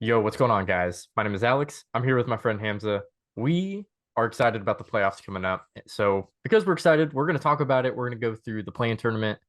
Yo, what's going on, guys? My name is Alex. I'm here with my friend Hamza. We are excited about the playoffs coming up. So, because we're excited, we're going to talk about it. We're going to go through the play-in tournament,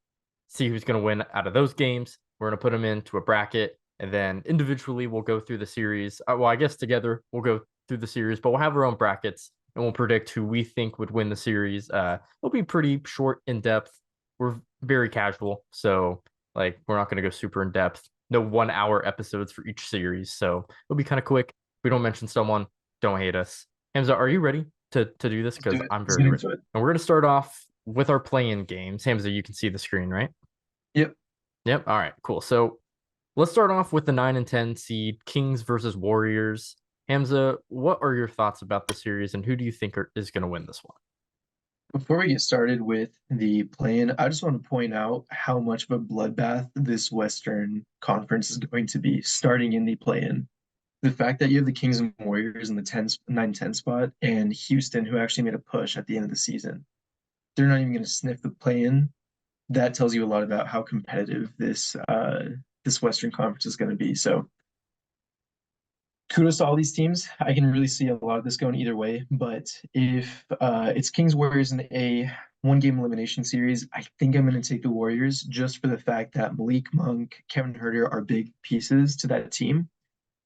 see who's going to win out of those games. We're going to put them into a bracket, and then individually, we'll go through the series. Well, I guess together, we'll go through the series, but we'll have our own brackets and we'll predict who we think would win the series. It'll be pretty short, in depth. We're very casual. So, like, we're not going to go super in depth. No 1 hour episodes for each series. So it'll be kind of quick. If we don't mention someone, don't hate us. Hamza, are you ready to do this? Let's do Because it. I'm Let's very get ready. into it. And we're going to start off with our play-in games. Hamza, you can see the screen, right? Yep. Yep. All right, cool. So let's start off with the 9 and 10 seed Kings versus Warriors. Hamza, what are your thoughts about the series and who do you think is going to win this one? Before we get started with the play-in, I just want to point out how much of a bloodbath this Western Conference is going to be starting in the play-in. The fact that you have the Kings and Warriors in the 9-10 spot and Houston, who actually made a push at the end of the season, they're not even going to sniff the play-in. That tells you a lot about how competitive this Western Conference is going to be. So kudos to all these teams. I can really see a lot of this going either way. But if it's Kings Warriors in a one game elimination series, I think I'm going to take the Warriors just for the fact that Malik Monk, Kevin Herter are big pieces to that team,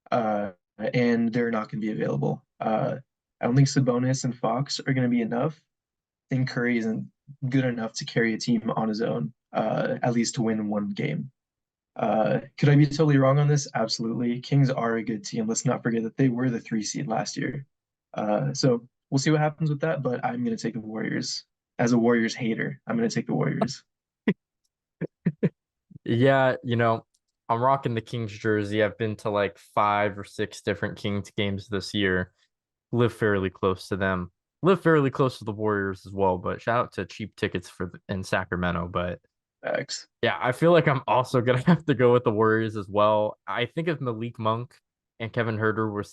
uh, and they're not going to be available. I don't think Sabonis and Fox are going to be enough. I think Curry isn't good enough to carry a team on his own, at least to win one game. Could I be totally wrong on this? Absolutely. Kings are a good team. Let's not forget that they were the 3 seed last year. So we'll see what happens with that, but I'm going to take the Warriors. As a Warriors hater, I'm going to take the Warriors. Yeah, I'm rocking the Kings jersey. I've been to like 5 or 6 different Kings games this year. Live fairly close to them. Live fairly close to the Warriors as well, but shout out to cheap tickets in Sacramento. But Facts. yeah, I feel like I'm also gonna have to go with the Warriors as well. I think if Malik Monk and Kevin Herter were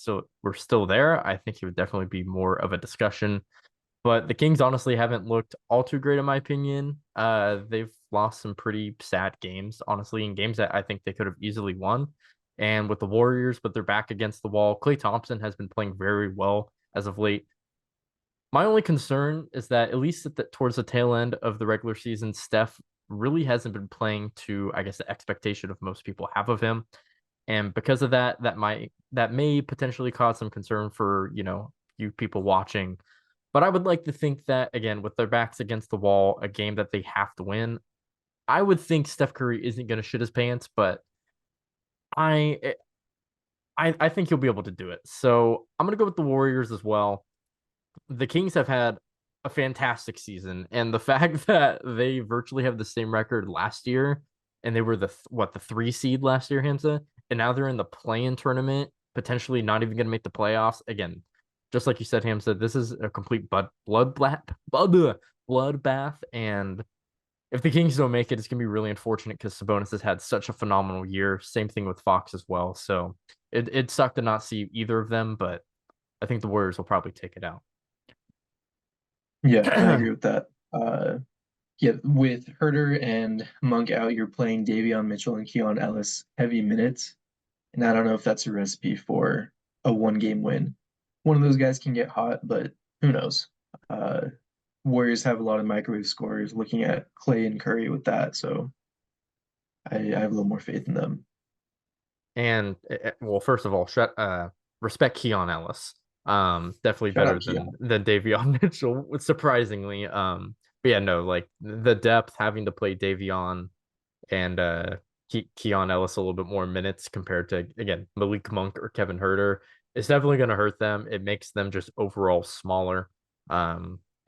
still there, I think he would definitely be more of a discussion. But the Kings honestly haven't looked all too great in my opinion. They've lost some pretty sad games, honestly, in games that I think they could have easily won. And with the Warriors, but they're back against the wall. Klay Thompson has been playing very well as of late. My only concern is that at least towards the tail end of the regular season, Steph really hasn't been playing to, I guess, the expectation of most people have of him. And because of that, that may potentially cause some concern for, you people watching. But I would like to think that again, with their backs against the wall, a game that they have to win, I would think Steph Curry isn't going to shit his pants, but I I think he'll be able to do it. So I'm gonna go with the Warriors as well. The Kings have had a fantastic season, and the fact that they virtually have the same record last year, and they were the 3 seed last year, Hamza, and now they're in the play-in tournament, potentially not even going to make the playoffs again. Just like you said, Hamza, this is a complete bloodbath, and if the Kings don't make it, it's going to be really unfortunate because Sabonis has had such a phenomenal year. Same thing with Fox as well. So it sucked to not see either of them, but I think the Warriors will probably take it out. Yeah, I agree with that. Yeah, with Herter and Monk out, you're playing Davion Mitchell and Keon Ellis heavy minutes. And I don't know if that's a recipe for a one game win. One of those guys can get hot, but who knows? Uh, Warriors have a lot of microwave scorers looking at Clay and Curry with that, so I have a little more faith in them. And well, first of all, respect Keon Ellis. Definitely Shout better out than Davion Mitchell, surprisingly. But yeah, no, like the depth having to play Davion and Keon Ellis a little bit more minutes compared to again Malik Monk or Kevin Herter is definitely going to hurt them. It makes them just overall smaller.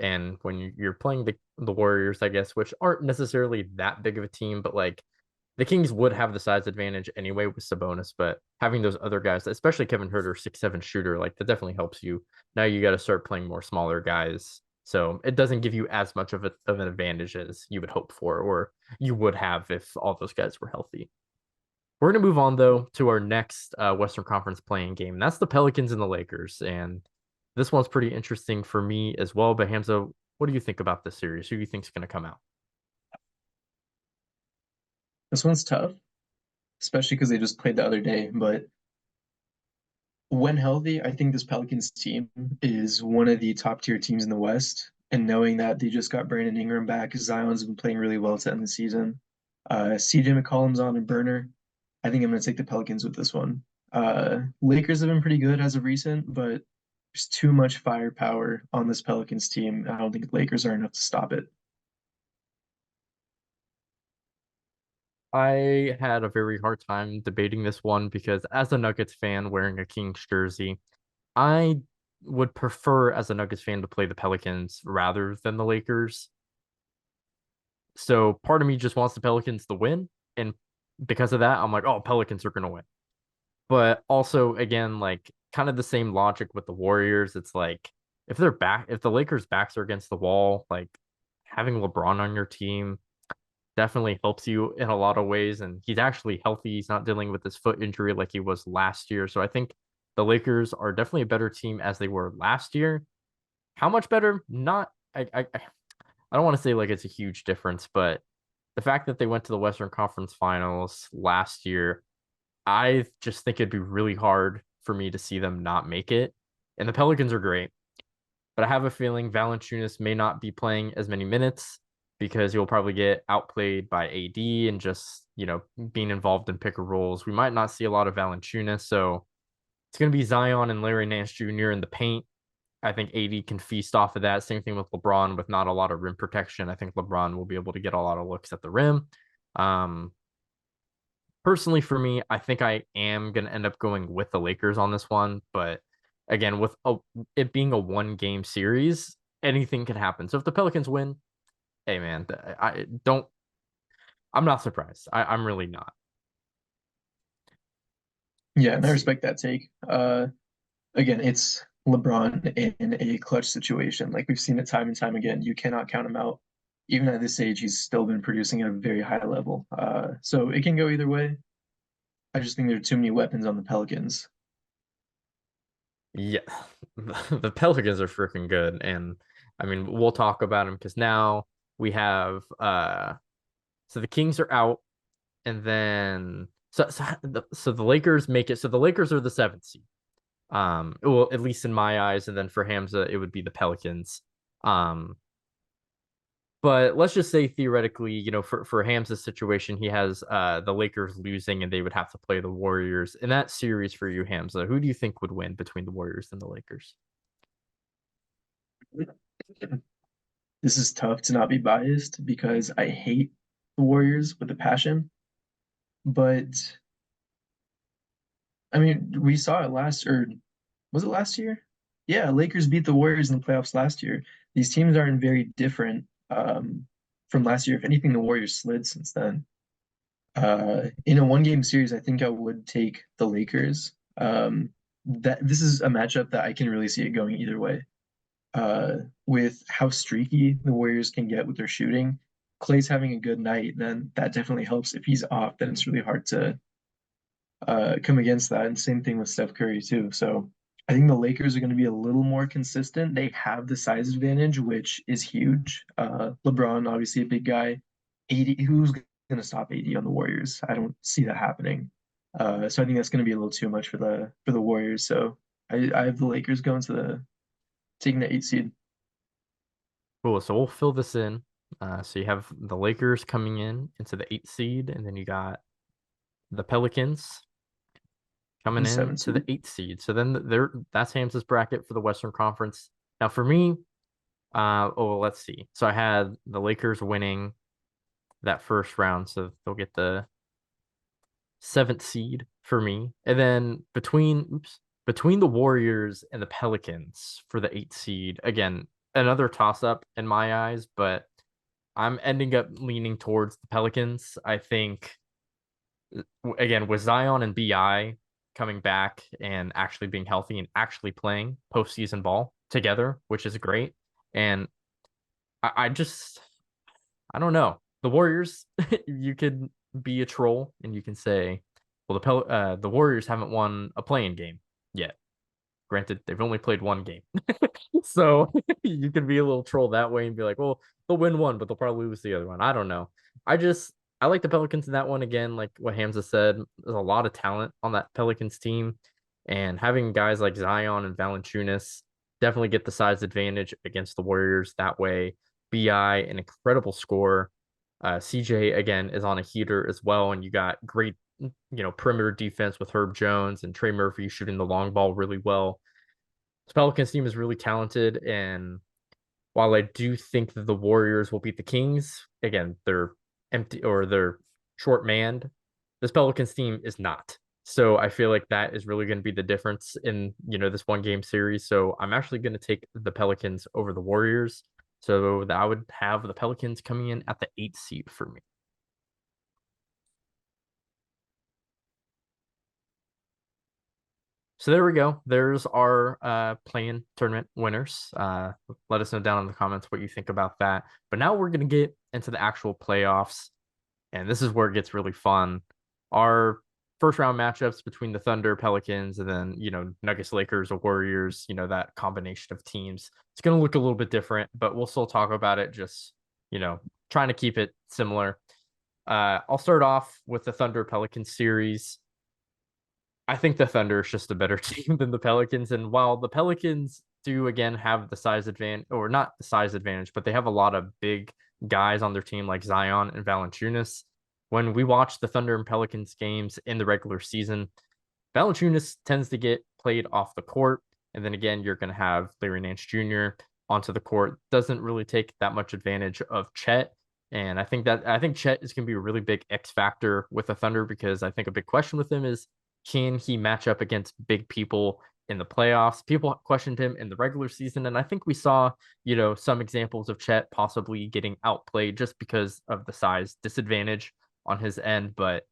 And when you're playing the Warriors, I guess, which aren't necessarily that big of a team, but like the Kings would have the size advantage anyway with Sabonis, but having those other guys, especially Kevin Herter, 6'7" shooter, like that definitely helps you. Now you got to start playing more smaller guys. So it doesn't give you as much of an advantage as you would hope for, or you would have if all those guys were healthy. We're going to move on, though, to our next Western Conference playing game. That's the Pelicans and the Lakers. And this one's pretty interesting for me as well. But Hamza, what do you think about this series? Who do you think is going to come out? This one's tough, especially because they just played the other day. But When healthy, I think this Pelicans team is one of the top tier teams in the West. And knowing that they just got Brandon Ingram back, Zion's been playing really well to end the season. CJ McCollum's on a burner. I think I'm going to take the Pelicans with this one. Lakers have been pretty good as of recent, but there's too much firepower on this Pelicans team. I don't think the Lakers are enough to stop it. I had a very hard time debating this one because as a Nuggets fan wearing a Kings jersey, I would prefer as a Nuggets fan to play the Pelicans rather than the Lakers. So part of me just wants the Pelicans to win. And because of that, I'm like, oh, Pelicans are going to win. But also, again, like kind of the same logic with the Warriors. It's like if the Lakers' backs are against the wall, like having LeBron on your team definitely helps you in a lot of ways. And he's actually healthy. He's not dealing with this foot injury like he was last year. So I think the Lakers are definitely a better team as they were last year. How much better? Not I don't want to say like it's a huge difference, but the fact that they went to the Western Conference Finals last year, I just think it'd be really hard for me to see them not make it. And the Pelicans are great, but I have a feeling Valanciunas may not be playing as many minutes because he'll probably get outplayed by AD and just, being involved in pick and rolls. We might not see a lot of Valanciunas, so it's going to be Zion and Larry Nance Jr. in the paint. I think AD can feast off of that. Same thing with LeBron with not a lot of rim protection. I think LeBron will be able to get a lot of looks at the rim. Um, Personally, for me, I think I am going to end up going with the Lakers on this one. But again, it being a one game series, anything can happen. So if the Pelicans win, hey man, I don't. I'm not surprised. I'm really not. Yeah, and Let's I see. respect that take. Again, it's LeBron in a clutch situation. Like we've seen it time and time again. You cannot count him out. Even at this age, he's still been producing at a very high level. So it can go either way. I just think there are too many weapons on the Pelicans. Yeah, the Pelicans are freaking good, and I mean we'll talk about them because now we have so the Kings are out, and then so the Lakers make it. So the Lakers are the seventh seed. Well, at least in my eyes, and then for Hamza, it would be the Pelicans. Um, but let's just say theoretically, for Hamza's situation, he has the Lakers losing, and they would have to play the Warriors in that series. For you, Hamza, who do you think would win between the Warriors and the Lakers? This is tough to not be biased because I hate the Warriors with a passion. But I mean, we saw it last, or was it last year? Yeah, Lakers beat the Warriors in the playoffs last year. These teams aren't very different from last year. If anything, the Warriors slid since then. In a one game series, I think I would take the Lakers. That this is a matchup that I can really see it going either way. With how streaky the Warriors can get with their shooting, Clay's having a good night, then that definitely helps. If he's off, then it's really hard to come against that. And same thing with Steph Curry too. So I think the Lakers are going to be a little more consistent. They have the size advantage, which is huge. LeBron, obviously a big guy. AD, who's going to stop AD on the Warriors? I don't see that happening. So I think that's going to be a little too much for the Warriors. So I have the Lakers going to the taking the eight seed. Cool. So we'll fill this in. So you have the Lakers coming in into the eighth seed, and then you got the Pelicans coming The in seven to the seed. eighth seed. So then that's Hamza's bracket for the Western Conference. Now for me, let's see. So I had the Lakers winning that first round, so they'll get the seventh seed for me. And then between the Warriors and the Pelicans for the eighth seed, again, another toss up in my eyes, but I'm ending up leaning towards the Pelicans. I think again with Zion and BI coming back and actually being healthy and actually playing postseason ball together, which is great. And I just I don't know. The Warriors, you could be a troll and you can say, well, the Warriors haven't won a playing game yet. Granted, they've only played one game. So you can be a little troll that way and be like, well, they'll win one, but they'll probably lose the other one. I don't know. I like the Pelicans in that one again, like what Hamza said. There's a lot of talent on that Pelicans team. And having guys like Zion and Valanciunas definitely get the size advantage against the Warriors that way. BI, an incredible scorer. CJ again is on a heater as well, and you got great, perimeter defense with Herb Jones and Trey Murphy shooting the long ball really well. This Pelicans team is really talented, and while I do think that the Warriors will beat the Kings, again, they're empty or they're short manned. This Pelicans team is not. So I feel like that is really going to be the difference in, this one game series. So I'm actually going to take the Pelicans over the Warriors. So that I would have the Pelicans coming in at the 8th seed for me. So there we go. There's our playing tournament winners. Let us know down in the comments what you think about that. But now we're going to get into the actual playoffs. And this is where it gets really fun. Our first round matchups between the Thunder, Pelicans, and then, Nuggets, Lakers, or Warriors, that combination of teams. It's going to look a little bit different, but we'll still talk about it, just, trying to keep it similar. I'll start off with the Thunder Pelicans series. I think the Thunder is just a better team than the Pelicans. And while the Pelicans do again have the size advantage, or not the size advantage, but they have a lot of big guys on their team like Zion and Valanciunas. When we watch the Thunder and Pelicans games in the regular season, Valanciunas tends to get played off the court. And then again, you're going to have Larry Nance Jr. onto the court. Doesn't really take that much advantage of Chet. And I think Chet is going to be a really big X factor with the Thunder, because I think a big question with him is, can he match up against big people in the playoffs? People questioned him in the regular season, and I think we saw, some examples of Chet possibly getting outplayed just because of the size disadvantage on his end. But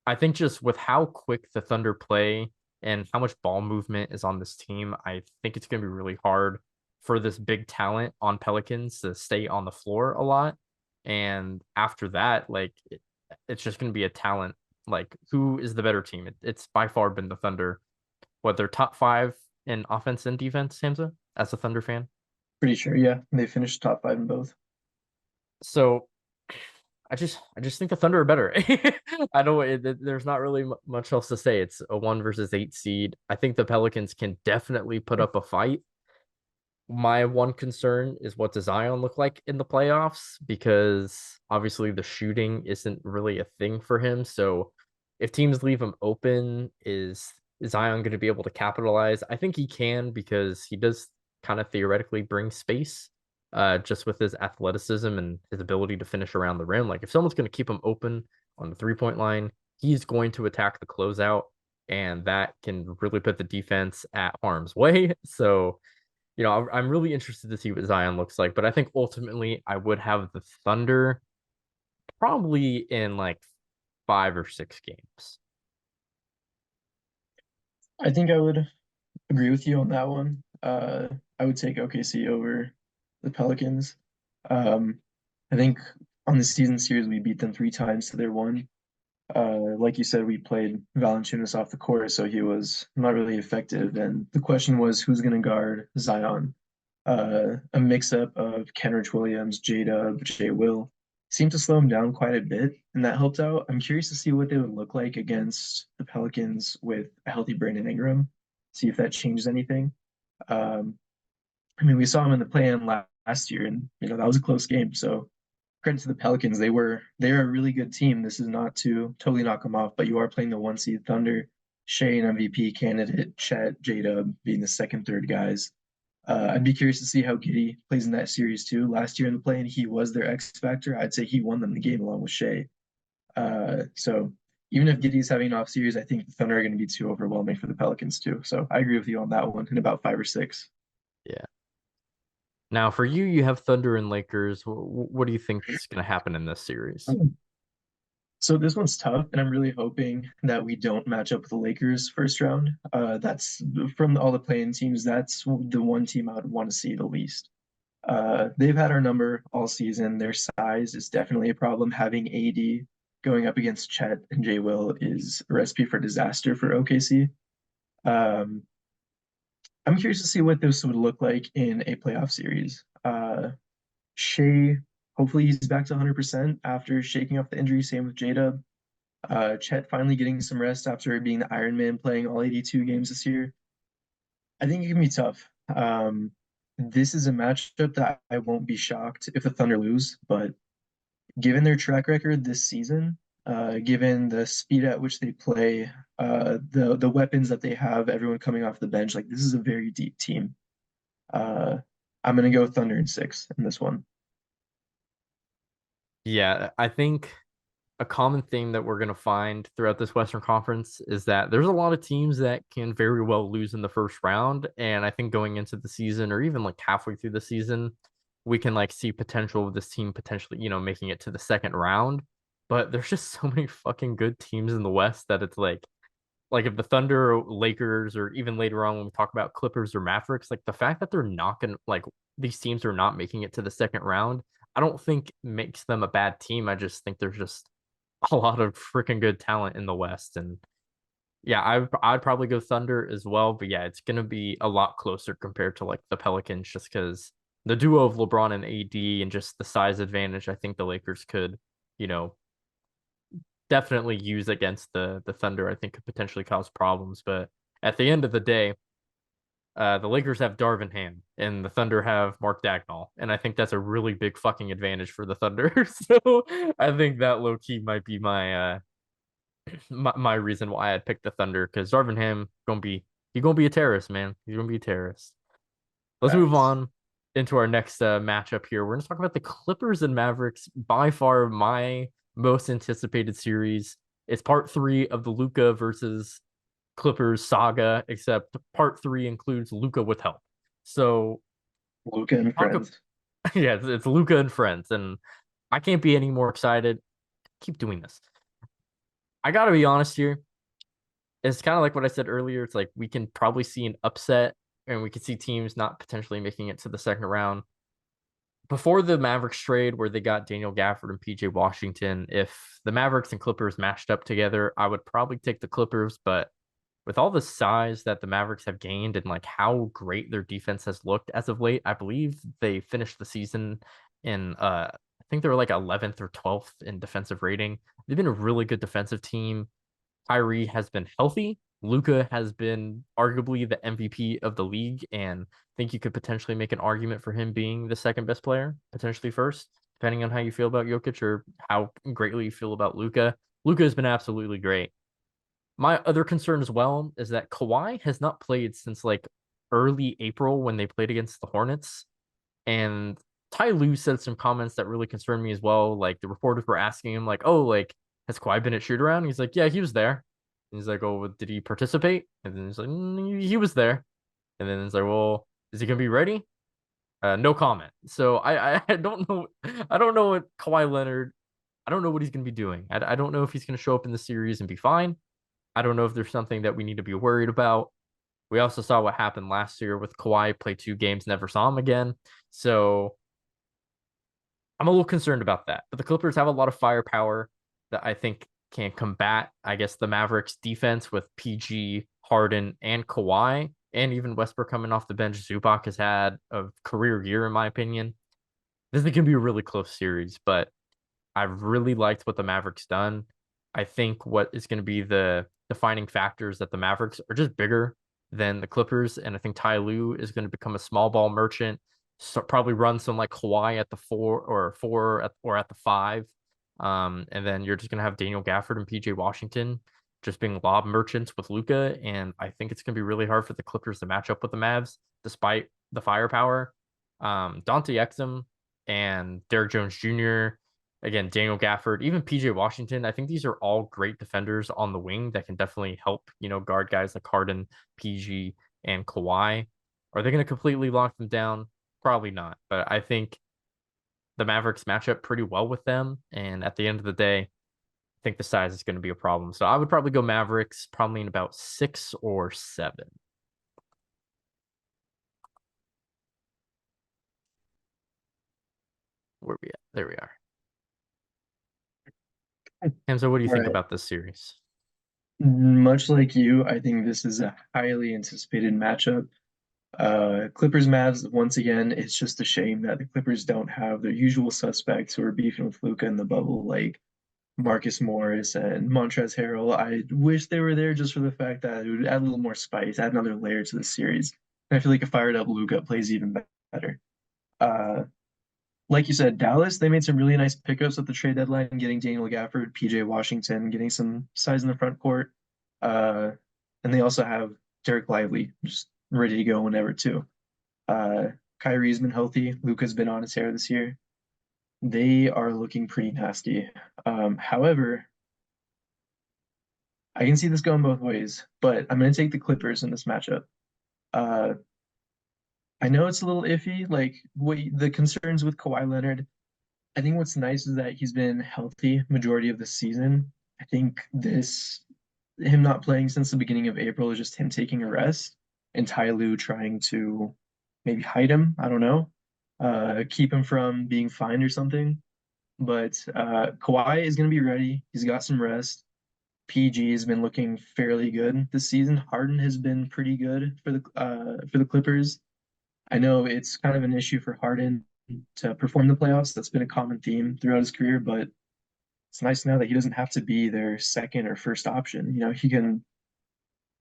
I think just with how quick the Thunder play and how much ball movement is on this team, I think it's going to be really hard for this big talent on Pelicans to stay on the floor a lot. And after that, like it's just going to be a talent. Like, who is the better team? It's by far been the Thunder. What, they're top five in offense and defense, Hamza, as a Thunder fan. Pretty sure, yeah. They finished top five in both. So I just think the Thunder are better. I know there's not really much else to say. It's a 1 versus 8 seed. I think the Pelicans can definitely put up a fight. My one concern is, what does Zion look like in the playoffs? Because obviously the shooting isn't really a thing for him. So if teams leave him open, is Zion going to be able to capitalize? I think he can, because he does kind of theoretically bring space, just with his athleticism and his ability to finish around the rim. Like, if someone's going to keep him open on the 3 point line, he's going to attack the closeout, and that can really put the defense at harm's way. So I'm really interested to see what Zion looks like, but I think ultimately I would have the Thunder probably in like 5 or 6 games. I think I would agree with you on that one. I would take OKC over the Pelicans. Um, I think on the season series we beat them 3 times to their one. Like you said, we played Valanciunas off the court, so he was not really effective. And the question was, who's going to guard Zion? A mix-up of Kenrich Williams, J-Dub, J. Will seemed to slow him down quite a bit, and that helped out. I'm curious to see what they would look like against the Pelicans with a healthy Brandon Ingram, see if that changes anything. Um, I mean, we saw him in the play-in last year, and that was a close game. So credit to the Pelicans, they're a really good team. This is not to totally knock them off, but you are playing the 1 seed Thunder, Shea, an MVP candidate, Chet, J-Dub being the second, third guys. I'd be curious to see how Giddy plays in that series too. Last year in the play, and he was their X factor. I'd say he won them the game along with Shea. So even if Giddy's having an off series, I think the Thunder are going to be too overwhelming for the Pelicans too. So I agree with you on that one in about 5 or 6. Yeah. Now for you, you have Thunder and Lakers. What do you think is going to happen in this series? So this one's tough, and I'm really hoping that we don't match up with the Lakers first round. That's from all the playing teams. That's the one team I would want to see the least. They've had our number all season. Their size is definitely a problem. Having AD going up against Chet and J. Will is a recipe for disaster for OKC. Um, I'm curious to see what this would look like in a playoff series. Shea, hopefully he's back to 100% after shaking off the injury. Same with J-Dub. Chet finally getting some rest after being the Iron Man playing all 82 games this year. I think it can be tough. This is a matchup that I won't be shocked if the Thunder lose, but given their track record this season, given the speed at which they play, the weapons that they have, everyone coming off the bench, like this is a very deep team. Uh, I'm gonna go Thunder in six in this one. Yeah, I think a common theme that we're going to find throughout this Western Conference is that there's a lot of teams that can very well lose in the first round. And I think going into the season or even like halfway through the season, we can like see potential of this team potentially, making it to the second round. But there's just so many fucking good teams in the West that it's like if the Thunder or Lakers or even later on when we talk about Clippers or Mavericks, like the fact that they're not gonna like these teams are not making it to the second round, I don't think makes them a bad team. I just think there's just a lot of freaking good talent in the West. And yeah, I'd probably go Thunder as well. But yeah, it's gonna be a lot closer compared to like the Pelicans, just because the duo of LeBron and AD and just the size advantage, I think the Lakers could, you know, definitely use against the Thunder. I think could potentially cause problems. But at the end of the day, the Lakers have Darvin Ham and the Thunder have Mark Dagnall, and I think that's a really big fucking advantage for the Thunder. So I think that low key might be my reason why I picked the Thunder because Darvin Ham gonna be a terrorist, man. He's gonna be a terrorist. Let's move Facts. on into our next matchup here. We're gonna talk about the Clippers and Mavericks. By far, my most anticipated series. It's part three of the Luca versus Clippers saga, except part three includes Luca with help. So Luca and talk. friends. Yeah, it's Luca and friends, and I can't be any more excited. Keep doing this. I gotta be honest here. It's kind of like what I said earlier. It's like we can probably see an upset and we could see teams not potentially making it to the second round. Before the Mavericks trade, where they got Daniel Gafford and PJ Washington, if the Mavericks and Clippers matched up together, I would probably take the Clippers. But with all the size that the Mavericks have gained and like how great their defense has looked as of late, I believe they finished the season in I think they were like 11th or 12th in defensive rating. They've been a really good defensive team. Kyrie has been healthy. Luca has been arguably the MVP of the league, and I think you could potentially make an argument for him being the second best player, potentially first, depending on how you feel about Jokic or how greatly you feel about Luca. Luca has been absolutely great. My other concern as well is that Kawhi has not played since like early April when they played against the Hornets. And Ty Lue said some comments that really concerned me as well. Like the reporters were asking him, like, "Oh, like has Kawhi been at shoot around?" He's like, "Yeah, he was there." And he's like, "Oh, did he participate?" And then he's like, He was there." And then it's like, "Well, is he gonna be ready?" No comment. So I don't know. I don't know what Kawhi Leonard. I don't know what he's gonna be doing. I don't know if he's gonna show up in the series and be fine. I don't know if there's something that we need to be worried about. We also saw what happened last year with Kawhi, played 2 games, never saw him again. So I'm a little concerned about that. But the Clippers have a lot of firepower that I think can combat, I guess, the Mavericks defense with PG, Harden, and Kawhi, and even Westbrook coming off the bench. Zubac has had a career year, in my opinion. This is going to be a really close series, but I've really liked what the Mavericks done. I think what is going to be the defining factors that the Mavericks are just bigger than the Clippers, and I think Ty Lue is going to become a small ball merchant. So probably run some like Kawhi at the four or at the five, and then you're just going to have Daniel Gafford and PJ Washington just being lob merchants with Luca, and I think it's going to be really hard for the Clippers to match up with the Mavs despite the firepower. Dante Exum and Derrick Jones Jr. Again, Daniel Gafford, even PJ Washington. I think these are all great defenders on the wing that can definitely help, guard guys like Harden, PG, and Kawhi. Are they going to completely lock them down? Probably not. But I think the Mavericks match up pretty well with them. And at the end of the day, I think the size is going to be a problem. So I would probably go Mavericks, probably in about 6 or 7. Where we at? There we are. Hamza, what do you All think right. about this series? Much like you, I think this is a highly anticipated matchup. Clippers Mavs, once again, it's just a shame that the Clippers don't have their usual suspects who are beefing with Luca in the bubble, like Marcus Morris and Montrezl Harrell. I wish they were there just for the fact that it would add a little more spice, add another layer to the series. And I feel like a fired up Luka plays even better. Uh, like you said, Dallas, they made some really nice pickups at the trade deadline, getting Daniel Gafford, PJ Washington, getting some size in the front court. Uh, and they also have Derek Lively just ready to go whenever too. Uh, Kyrie's been healthy. Luka's been on his hair this year. They are looking pretty nasty. However, I can see this going both ways, but I'm going to take the Clippers in this matchup. Uh, I know it's a little iffy, like the concerns with Kawhi Leonard. I think what's nice is that he's been healthy majority of the season. I think this him not playing since the beginning of April is just him taking a rest and Ty Lue trying to maybe hide him. I don't know, keep him from being fined or something. But Kawhi is going to be ready. He's got some rest. PG has been looking fairly good this season. Harden has been pretty good for the Clippers. I know it's kind of an issue for Harden to perform the playoffs. That's been a common theme throughout his career, but it's nice now that he doesn't have to be their second or first option. You know, he can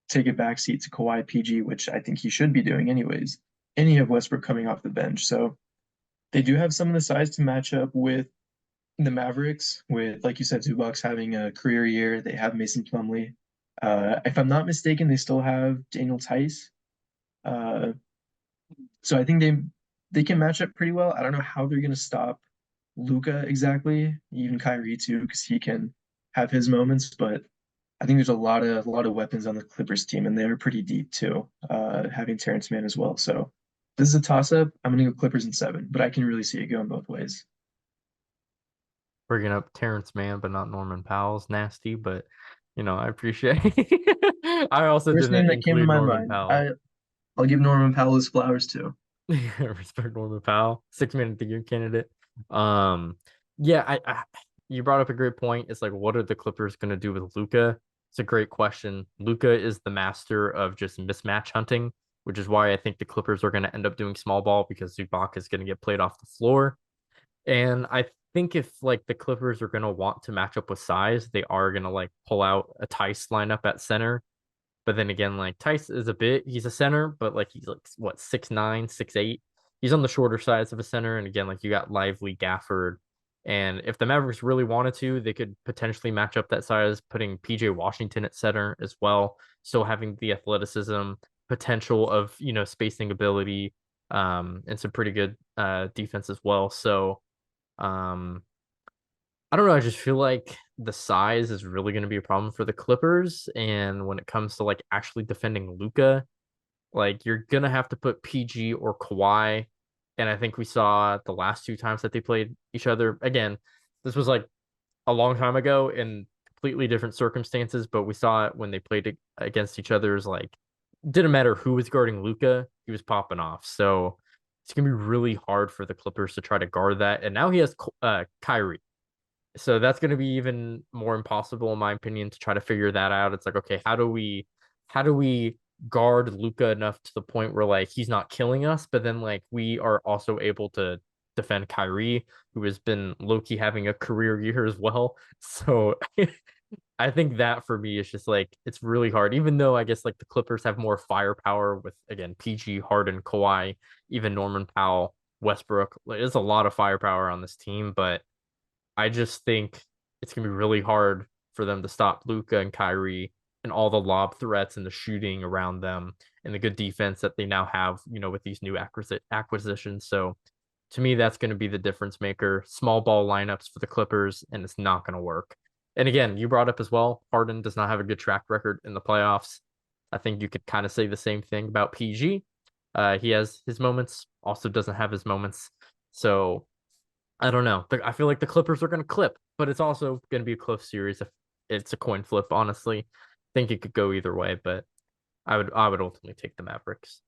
take a backseat to Kawhi PG, which I think he should be doing anyways. And you have Westbrook coming off the bench. So they do have some of the size to match up with the Mavericks, with, like you said, Zubac's having a career year. They have Mason Plumlee. If I'm not mistaken, they still have Daniel Tice. Uh, so I think they can match up pretty well. I don't know how they're going to stop Luka exactly, even Kyrie too, because he can have his moments. But I think there's a lot of weapons on the Clippers team, and they're pretty deep too, having Terrence Mann as well. So this is a toss up. I'm going to go Clippers in seven, but I can really see it going both ways. Bringing up Terrence Mann, but not Norman Powell's nasty, but I appreciate. I also First name didn't that came to include my Norman mind. Powell. I'll give Norman Powell his flowers too. Respect Norman Powell, 6 man of the year candidate. Um, yeah, you brought up a great point. It's like, what are the Clippers going to do with Luka? It's a great question. Luka is the master of just mismatch hunting, which is why I think the Clippers are going to end up doing small ball because Zubac is going to get played off the floor. And I think if like the Clippers are going to want to match up with size, they are going to like pull out a Tice lineup at center. But then again, like Tice is he's a center, but like he's like what 6'9", 6'8". He's on the shorter sides of a center. And again, like you got Lively, Gafford. And if the Mavericks really wanted to, they could potentially match up that size, putting PJ Washington at center as well. Still having the athleticism, potential of, spacing ability, and some pretty good defense as well. So um I don't know. I just feel like the size is really going to be a problem for the Clippers. And when it comes to like actually defending Luca, like you're gonna have to put PG or Kawhi. And I think we saw the last two times that they played each other. Again, this was like a long time ago in completely different circumstances, but we saw it when they played against each other's like didn't matter who was guarding Luca, he was popping off. So it's gonna be really hard for the Clippers to try to guard that. And now he has Kyrie. So that's going to be even more impossible, in my opinion, to try to figure that out. It's like, okay, how do we guard Luca enough to the point where like he's not killing us, but then like we are also able to defend Kyrie, who has been low-key having a career year as well. So I think that for me is just like it's really hard, even though I guess like the Clippers have more firepower with again PG, Harden, Kawhi, even Norman Powell, Westbrook. Like, there's a lot of firepower on this team, but I just think it's gonna be really hard for them to stop Luca and Kyrie and all the lob threats and the shooting around them and the good defense that they now have, with these new acquisitions. So to me, that's going to be the difference maker. Small ball lineups for the Clippers, and it's not going to work. And again, you brought up as well, Harden does not have a good track record in the playoffs. I think you could kind of say the same thing about PG. He has his moments, also doesn't have his moments. So I don't know. I feel like the Clippers are going to clip, but it's also going to be a close series if it's a coin flip. Honestly, I think it could go either way, but I would ultimately take the Mavericks.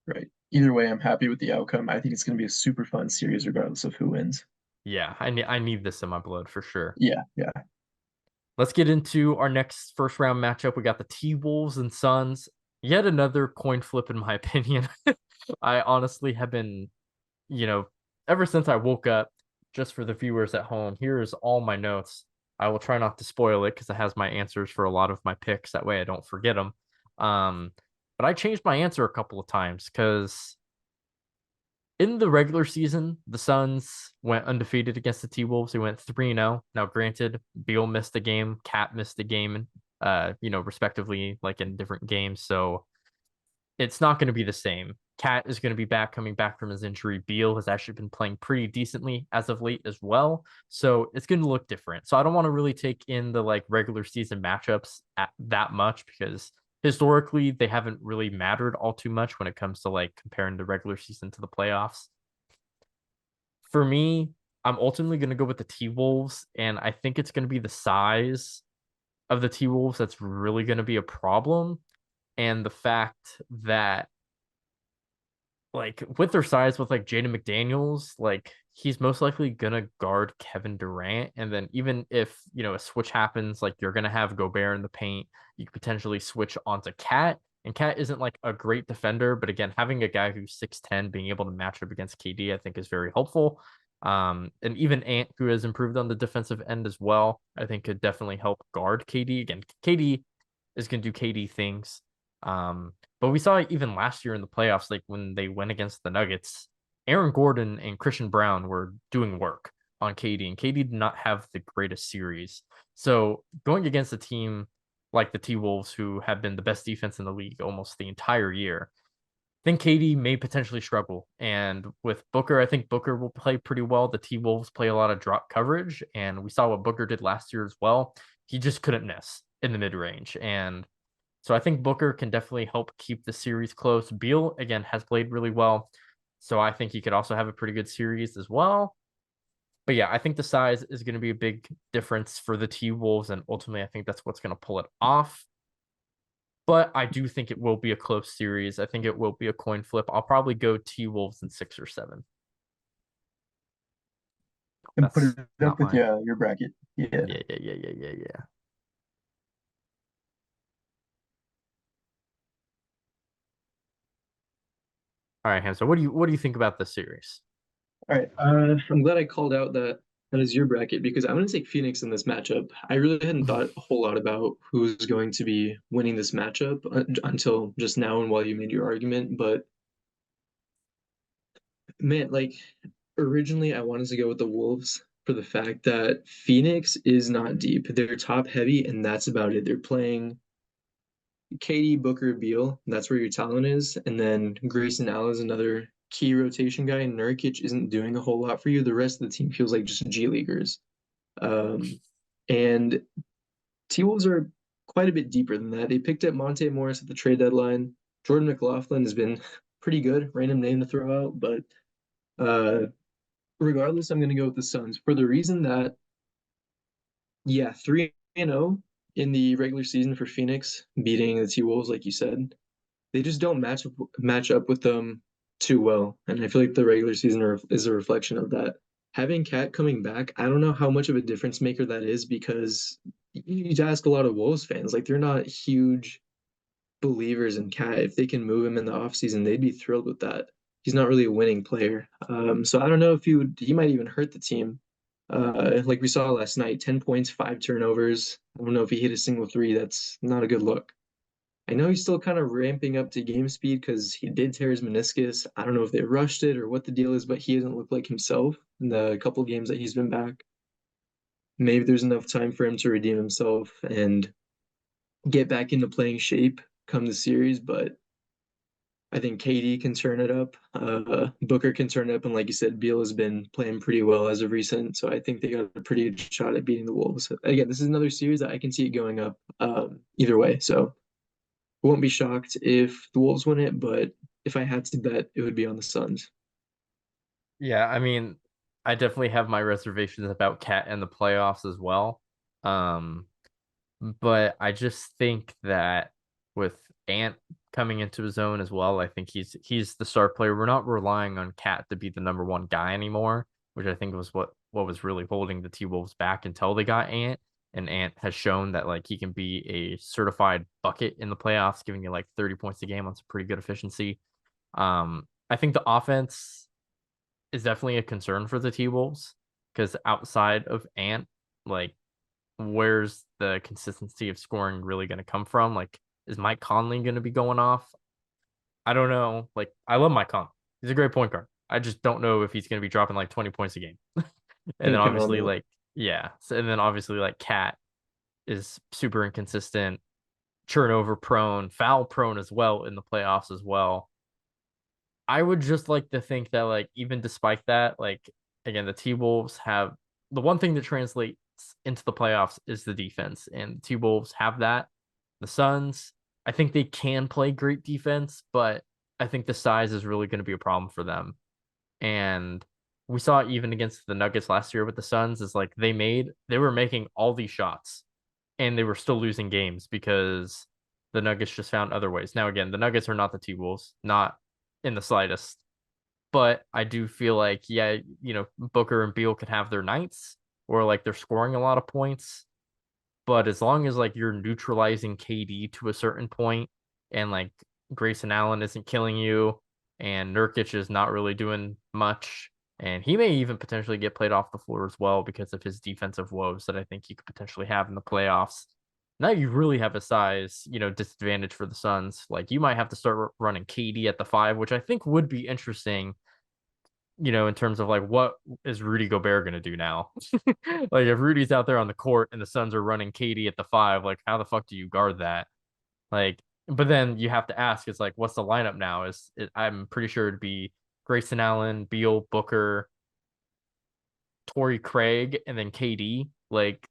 Right. Either way, I'm happy with the outcome. I think it's going to be a super fun series, regardless of who wins. Yeah, I need this in my blood for sure. Yeah, yeah. Let's get into our next first round matchup. We got the T Wolves and Suns. Yet another coin flip, in my opinion. I honestly have been, you know, ever since I woke up, just for the viewers at home, here is all my notes. I will try not to spoil it because it has my answers for a lot of my picks. That way I don't forget them. Um, but I changed my answer a couple of times because in the regular season, the Suns went undefeated against the T Wolves. They went 3-0. Now, granted, Beal missed a game, Cat missed a game, respectively, like in different games. So it's not going to be the same. Cat is going to be back, coming back from his injury. Beal has actually been playing pretty decently as of late as well. So it's going to look different. So I don't want to really take in the like regular season matchups that much because historically they haven't really mattered all too much when it comes to like comparing the regular season to the playoffs. For me, I'm ultimately going to go with the T Wolves, and I think it's going to be the size of the T Wolves that's really going to be a problem, and the fact that like with their size with like Jaden McDaniels, like he's most likely gonna guard Kevin Durant. And then even if a switch happens, like you're gonna have Gobert in the paint, you could potentially switch onto Cat. And Cat isn't like a great defender, but again, having a guy who's 6'10 being able to match up against KD, I think is very helpful. And even Ant, who has improved on the defensive end as well, I think could definitely help guard KD. Again, KD is gonna do KD things. Um, but we saw it even last year in the playoffs, like when they went against the Nuggets, Aaron Gordon and Christian Brown were doing work on KD, and KD did not have the greatest series. So going against a team like the T Wolves, who have been the best defense in the league almost the entire year, I think KD may potentially struggle. And with Booker, I think Booker will play pretty well. The T Wolves play a lot of drop coverage, and we saw what Booker did last year as well. He just couldn't miss in the mid range. And so I think Booker can definitely help keep the series close. Beal, again, has played really well. So I think he could also have a pretty good series as well. But yeah, I think the size is going to be a big difference for the T Wolves. And ultimately, I think that's what's going to pull it off. But I do think it will be a close series. I think it will be a coin flip. I'll probably go T Wolves in 6 or 7. And put That's it up not with my. your bracket. Yeah. Yeah, yeah, yeah, yeah, yeah, yeah. All right, Hamza. What do you think about this series? All right. I'm glad I called out that is your bracket because I'm going to take Phoenix in this matchup. I really hadn't thought a whole lot about who's going to be winning this matchup until just now and while you made your argument. But man, like originally I wanted to go with the Wolves for the fact that Phoenix is not deep. They're top heavy, and that's about it. They're playing KD, Booker, Beal. That's where your talent is. And then Grayson Allen is another key rotation guy. And Nurkic isn't doing a whole lot for you. The rest of the team feels like just G Leaguers. And T Wolves are quite a bit deeper than that. They picked up Monte Morris at the trade deadline. Jordan McLaughlin has been pretty good, random name to throw out. But uh, regardless, I'm going to go with the Suns for the reason that, yeah, 3-0 in the regular season for Phoenix, beating the T Wolves, like you said. They just don't match up with them too well. And I feel like the regular season is a reflection of that. Having Cat coming back, I don't know how much of a difference maker that is because you ask a lot of Wolves fans, like they're not huge believers in Cat. If they can move him in the offseason, they'd be thrilled with that. He's not really a winning player. So I don't know if he might even hurt the team. Like we saw last night, 10 points, 5 turnovers. I don't know if he hit a single three. That's not a good look. I know he's still kind of ramping up to game speed because he did tear his meniscus. I don't know if they rushed it or what the deal is, but he doesn't look like himself in the couple games that he's been back. Maybe there's enough time for him to redeem himself and get back into playing shape come the series, but I think KD can turn it up. Booker can turn it up, and like you said, Beal has been playing pretty well as of recent, so I think they got a pretty good shot at beating the Wolves. Again, this is another series that I can see it going up either way, so won't be shocked if the Wolves win it, but if I had to bet, it would be on the Suns. Yeah, I mean, I definitely have my reservations about Cat and the playoffs as well. Um, but I just think that with Ant coming into his own as well, I think he's the star player. We're not relying on Cat to be the number one guy anymore, which I think was what was really holding the T Wolves back until they got Ant. And Ant has shown that like he can be a certified bucket in the playoffs, giving you like 30 points a game on some pretty good efficiency. I think the offense is definitely a concern for the T Wolves. because outside of Ant, like where's the consistency of scoring really going to come from? Like, is Mike Conley going to be going off? I don't know. Like, I love Mike Conley. He's a great point guard. I just don't know if he's going to be dropping like 20 points a game. And then Thinking on obviously, that. like, yeah. So, and then obviously, like, Cat is super inconsistent, turnover prone, foul prone as well in the playoffs as well. I would just like to think that, like, even despite that, like, again, the T Wolves have the one thing that translates into the playoffs is the defense, and the T Wolves have that. The Suns, I think they can play great defense, but I think the size is really going to be a problem for them. And we saw it even against the Nuggets last year with the Suns, is like they were making all these shots and they were still losing games because the Nuggets just found other ways. Now, again, the Nuggets are not the T Wolves, not in the slightest. But I do feel like, yeah, Booker and Beal could have their nights where like they're scoring a lot of points. But as long as like you're neutralizing KD to a certain point and like Grayson Allen isn't killing you and Nurkic is not really doing much, and he may even potentially get played off the floor as well because of his defensive woes that I think he could potentially have in the playoffs. Now you really have a size, disadvantage for the Suns. Like you might have to start running KD at the five, which I think would be interesting, in terms of like what is Rudy Gobert going to do now? Like if Rudy's out there on the court and the Suns are running KD at the five, like how the fuck do you guard that? Like, but then you have to ask, it's like, what's the lineup now? I'm pretty sure it'd be Grayson Allen, Beal, Booker, Torrey Craig, and then KD. Like,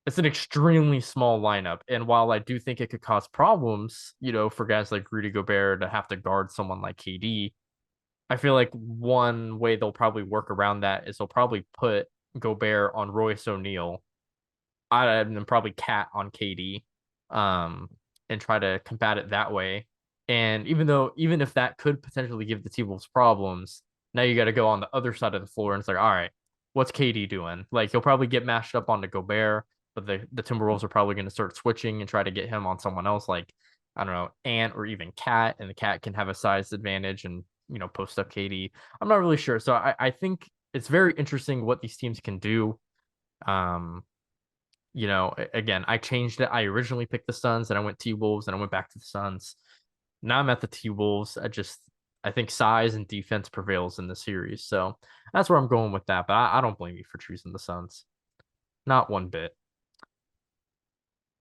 it's an extremely small lineup. And while I do think it could cause problems, for guys like Rudy Gobert to have to guard someone like KD, I feel like one way they'll probably work around that is they'll probably put Gobert on Royce O'Neal, and then probably Cat on KD, um, and try to combat it that way. And even if that could potentially give the T Wolves problems, now you got to go on the other side of the floor and it's like, all right, what's KD doing? Like he'll probably get mashed up onto Gobert, but the Timberwolves are probably going to start switching and try to get him on someone else, like I don't know, Ant or even Cat, and the Cat can have a size advantage and post up KD. I'm not really sure, so I think it's very interesting what these teams can do. Um, again, I changed it. I originally picked the Suns, and I went T Wolves, and I went back to the Suns. Now I'm at the T Wolves. I think size and defense prevails in the series, so that's where I'm going with that. But I don't blame you for choosing the Suns, not one bit.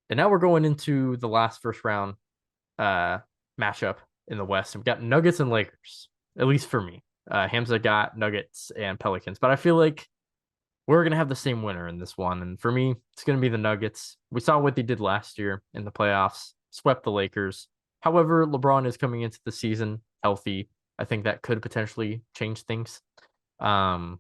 And now we're going into the last first round uh matchup in the West. We've got Nuggets and Lakers, at least for me. Hamza got Nuggets and Pelicans, but I feel like we're gonna have the same winner in this one. And for me, it's gonna be the Nuggets. We saw what they did last year in the playoffs, swept the Lakers. However, LeBron is coming into the season healthy. I think that could potentially change things. Um,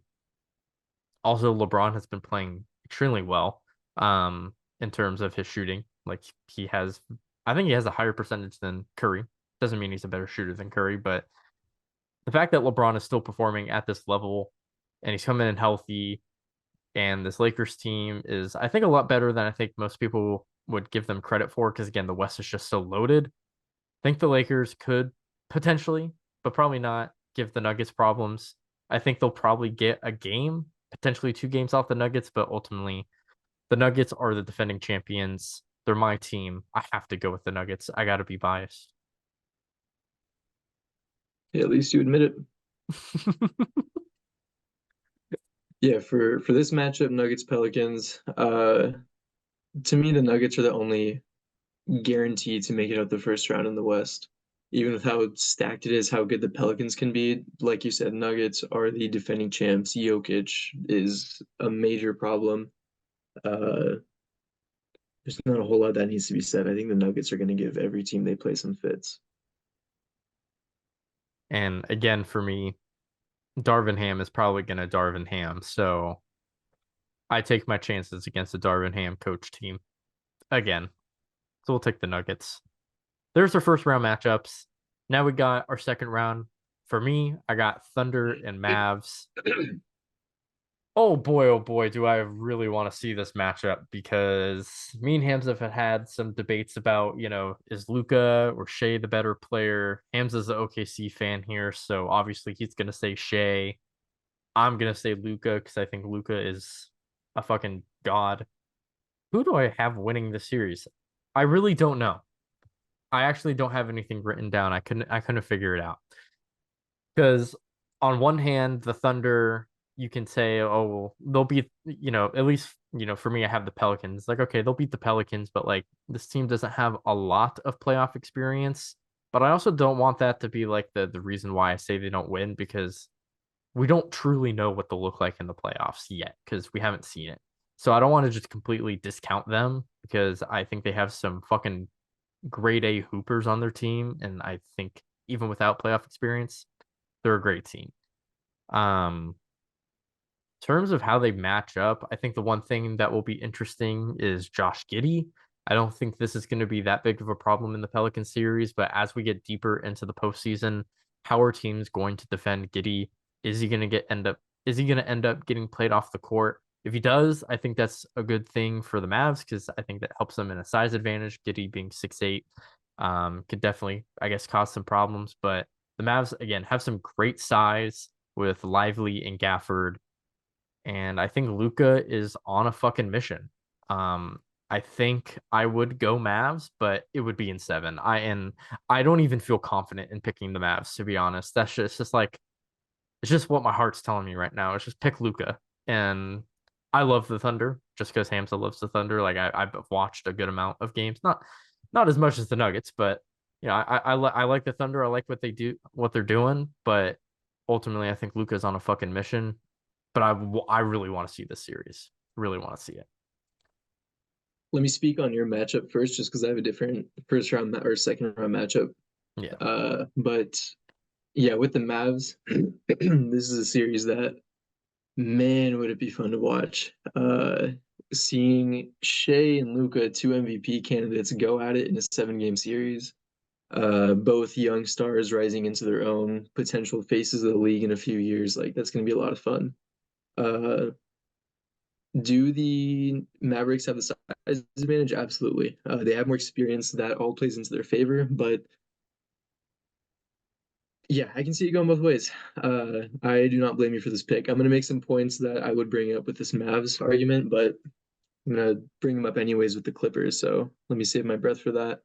Also, LeBron has been playing extremely well in terms of his shooting. Like I think he has a higher percentage than Curry. Doesn't mean he's a better shooter than Curry, but the fact that LeBron is still performing at this level and he's coming in healthy, and this Lakers team is, I think, a lot better than I think most people would give them credit for. Because again, the West is just so loaded. I think the Lakers could potentially, but probably not, give the Nuggets problems. I think they'll probably get a game, potentially two games off the Nuggets, but ultimately, the Nuggets are the defending champions. They're my team. I have to go with the Nuggets. I got to be biased. Yeah, at least you admit it. Yeah, for this matchup, Nuggets Pelicans, to me the Nuggets are the only guaranteed to make it out the first round in the West. Even with how stacked it is, how good the Pelicans can be. Like you said, Nuggets are the defending champs. Jokic is a major problem. Uh, there's not a whole lot that needs to be said. I think the Nuggets are going to give every team they play some fits. And again, for me, Darvin Ham is probably going to Darvin Ham. So I take my chances against the Darvin Ham coach team again. So we'll take the Nuggets. There's our first round matchups. Now we got our second round. For me, I got Thunder and Mavs. Oh boy, do I really want to see this matchup, because me and Hamza have had some debates about, is Luca or Shea the better player? Hamza's the OKC fan here, so obviously he's going to say Shea. I'm gonna say Luca because I think Luca is a fucking god. Who do I have winning the series? I really don't know. I actually don't have anything written down. I couldn't figure it out. Because on one hand, the Thunder, you can say, oh, well, they'll beat, at least, for me, I have the Pelicans. Like, okay, they'll beat the Pelicans, but like this team doesn't have a lot of playoff experience. But I also don't want that to be like the reason why I say they don't win because we don't truly know what they'll look like in the playoffs yet because we haven't seen it. So I don't want to just completely discount them because I think they have some fucking grade A hoopers on their team, and I think even without playoff experience, they're a great team. Um, in terms of how they match up, I think the one thing that will be interesting is Josh Giddey. I don't think this is going to be that big of a problem in the Pelican series, but as we get deeper into the postseason, how are teams going to defend Giddey? Is he going to get end up? Is he going to end up getting played off the court? If he does, I think that's a good thing for the Mavs because I think that helps them in a size advantage. Giddey being 6'8", could definitely, I guess, cause some problems. But the Mavs again have some great size with Lively and Gafford, and I think Luca is on a fucking mission. Um, I think I would go Mavs, but it would be in seven. I don't even feel confident in picking the Mavs to be honest. That's just like it's just what my heart's telling me right now. It's just pick Luca, and I love the Thunder just because Hamza loves the Thunder. Like I've watched a good amount of games, not as much as the Nuggets, but I like the Thunder. I like what they do, what they're doing, but ultimately I think Luca's on a fucking mission, but I really want to see this series. Really want to see it. Let me speak on your matchup first, just because I have a different first round or second round matchup. Yeah. But yeah, with the Mavs, this is a series that, man, would it be fun to watch. Seeing Shea and Luca, two MVP candidates, go at it in a 7 game series. Both young stars rising into their own potential faces of the league in a few years. Like that's going to be a lot of fun. Uh, do the Mavericks have the size advantage? Absolutely. They have more experience. That all plays into their favor. But yeah, I can see it going both ways. I do not blame you for this pick. I'm going to make some points that I would bring up with this Mavs argument, but I'm going to bring them up anyways with the Clippers. So let me save my breath for that.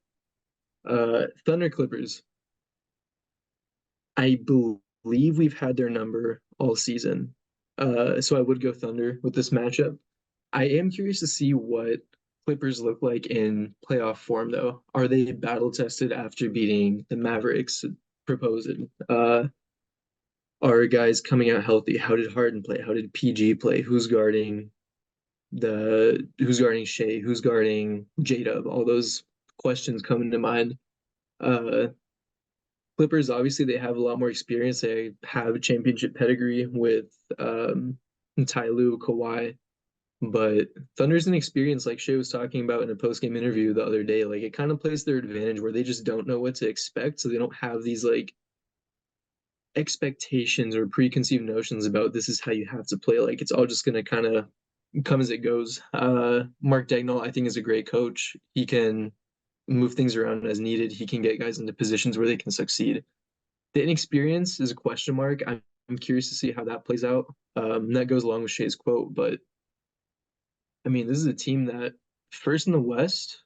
Thunder Clippers. I believe we've had their number all season. So I would go Thunder with this matchup. I am curious to see what Clippers look like in playoff form, though. Are they battle tested after beating the Mavericks? Proposed. Are guys coming out healthy? How did Harden play? How did PG play? Who's guarding Shea? Who's guarding J-Dub? All those questions come into mind. Uh, Clippers, obviously, they have a lot more experience. They have a championship pedigree with Ty Lue, Kawhi. But Thunder's an experience, like Shea was talking about in a post-game interview the other day. Like it kind of plays their advantage where they just don't know what to expect, so they don't have these like expectations or preconceived notions about this is how you have to play. Like it's all just gonna kind of come as it goes. Mark Dagnall, I think, is a great coach. He can move things around as needed. He can get guys into positions where they can succeed. The inexperience is a question mark. I'm curious to see how that plays out. That goes along with Shea's quote, but I mean, this is a team that first in the West,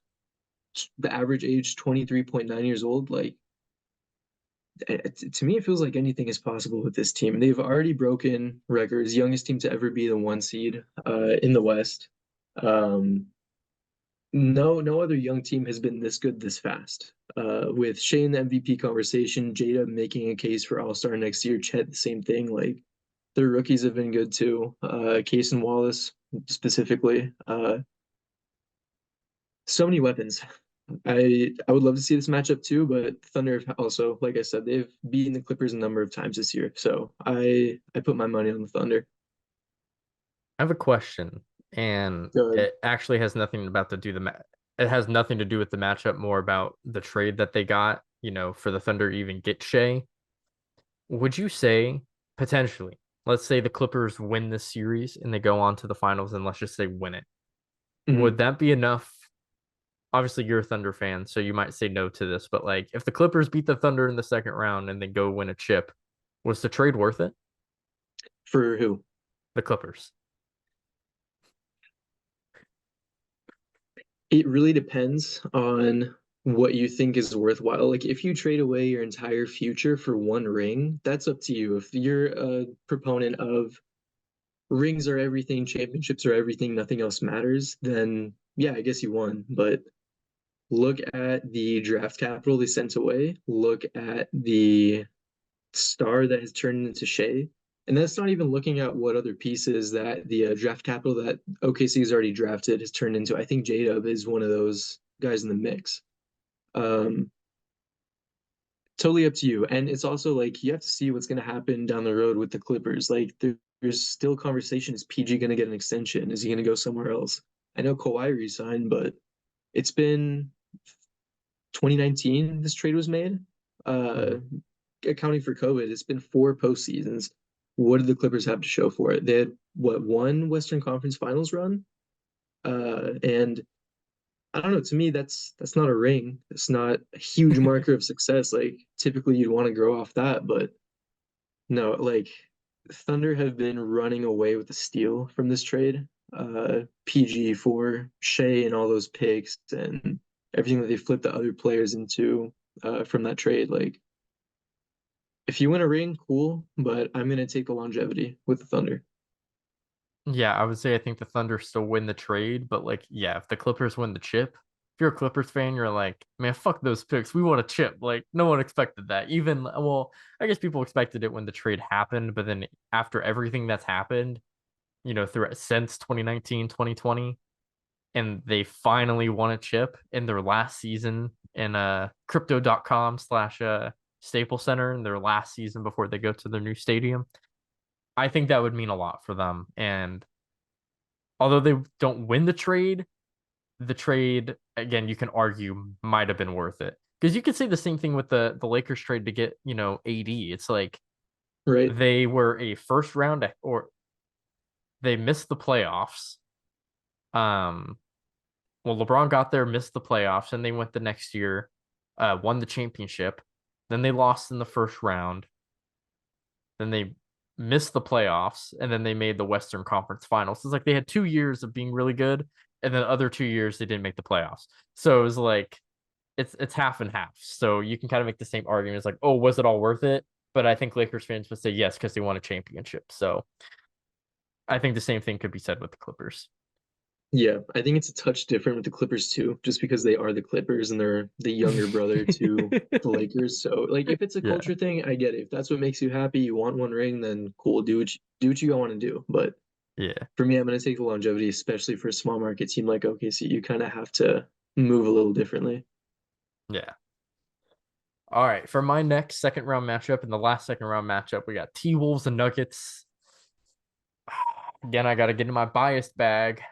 the average age 23.9 years old. Like to me, it feels like anything is possible with this team. They've already broken records, youngest team to ever be the 1 seed in the West. Um, no other young team has been this good this fast. With Shea in the MVP conversation, Jada making a case for All Star next year, Chet the same thing. Like their rookies have been good too. Case and Wallace specifically. So many weapons. I would love to see this matchup too, but Thunder also, like I said, they've beaten the Clippers a number of times this year. So I put my money on the Thunder. I have a question, and Good. it actually has nothing about to do the it has nothing to do with the matchup, more about the trade that they got, for the Thunder to even get Shea. Would you say potentially, let's say the Clippers win this series and they go on to the finals, and let's just say win it. Would Mhm. that be enough? Obviously, you're a Thunder fan, so you might say no to this, but like if the Clippers beat the Thunder in the second round and then go win a chip, was the trade worth it? For who? The Clippers. It really depends on what you think is worthwhile. Like if you trade away your entire future for one ring, that's up to you. If you're a proponent of rings are everything, championships are everything, nothing else matters, then yeah, I guess you won. But look at the draft capital they sent away. Look at the star that has turned into Shea. And that's not even looking at what other pieces that the draft capital that OKC has already drafted has turned into. I think J-Dub is one of those guys in the mix. Um, totally up to you. And it's also like you have to see what's going to happen down the road with the Clippers. Like there's still conversation. Is PG going to get an extension? Is he going to go somewhere else? I know Kawhi resigned, but it's been 2019 this trade was made. Uh, Mhm. accounting for COVID, it's been four postseasons. What did the Clippers have to show for it? They had what one Western Conference Finals run, and I don't know. To me, that's not a ring. It's not a huge marker of success. Like typically, you'd want to grow off that, but no. Like Thunder have been running away with the steal from this trade. PG for Shea and all those picks and everything that they flipped the other players into from that trade. Like if you win a ring, cool, but I'm gonna take the longevity with the Thunder. Yeah, I would say I think the Thunder still win the trade, but like, yeah, if the Clippers win the chip, if you're a Clippers fan, you're like, man, fuck those picks. We want a chip. Like, no one expected that. Even, well, I guess people expected it when the trade happened, but then after everything that's happened, through since 2019, 2020, and they finally won a chip in their last season in crypto.com slash Staples Center in their last season before they go to their new stadium. I think that would mean a lot for them. And although they don't win the trade again, you can argue might have been worth it. Because you could say the same thing with the Lakers trade to get, AD. It's like Right? they were a first round or they missed the playoffs. Um, well, LeBron got there, missed the playoffs, and they went the next year, won the championship. Then they lost in the first round. Then they missed the playoffs, and then they made the Western Conference Finals. It's like they had 2 years of being really good, and then the other 2 years they didn't make the playoffs. So it was like it's half and half. So you can kind of make the same argument. It's like, oh, was it all worth it? But I think Lakers fans would say yes because they won a championship. So I think the same thing could be said with the Clippers. Yeah, I think it's a touch different with the Clippers too, just because they are the Clippers and they're the younger brother to the Lakers. So, like, if it's a Yeah, culture thing, I get it. If that's what makes you happy, you want one ring, then cool, do what you want to do. But yeah, for me, I'm gonna take the longevity, especially for a small market team like OKC. You kind of have to move a little differently. yeah. All right, for my next second round matchup and the last second round matchup, we got T Wolves and Nuggets. Again, I got to get in my biased bag.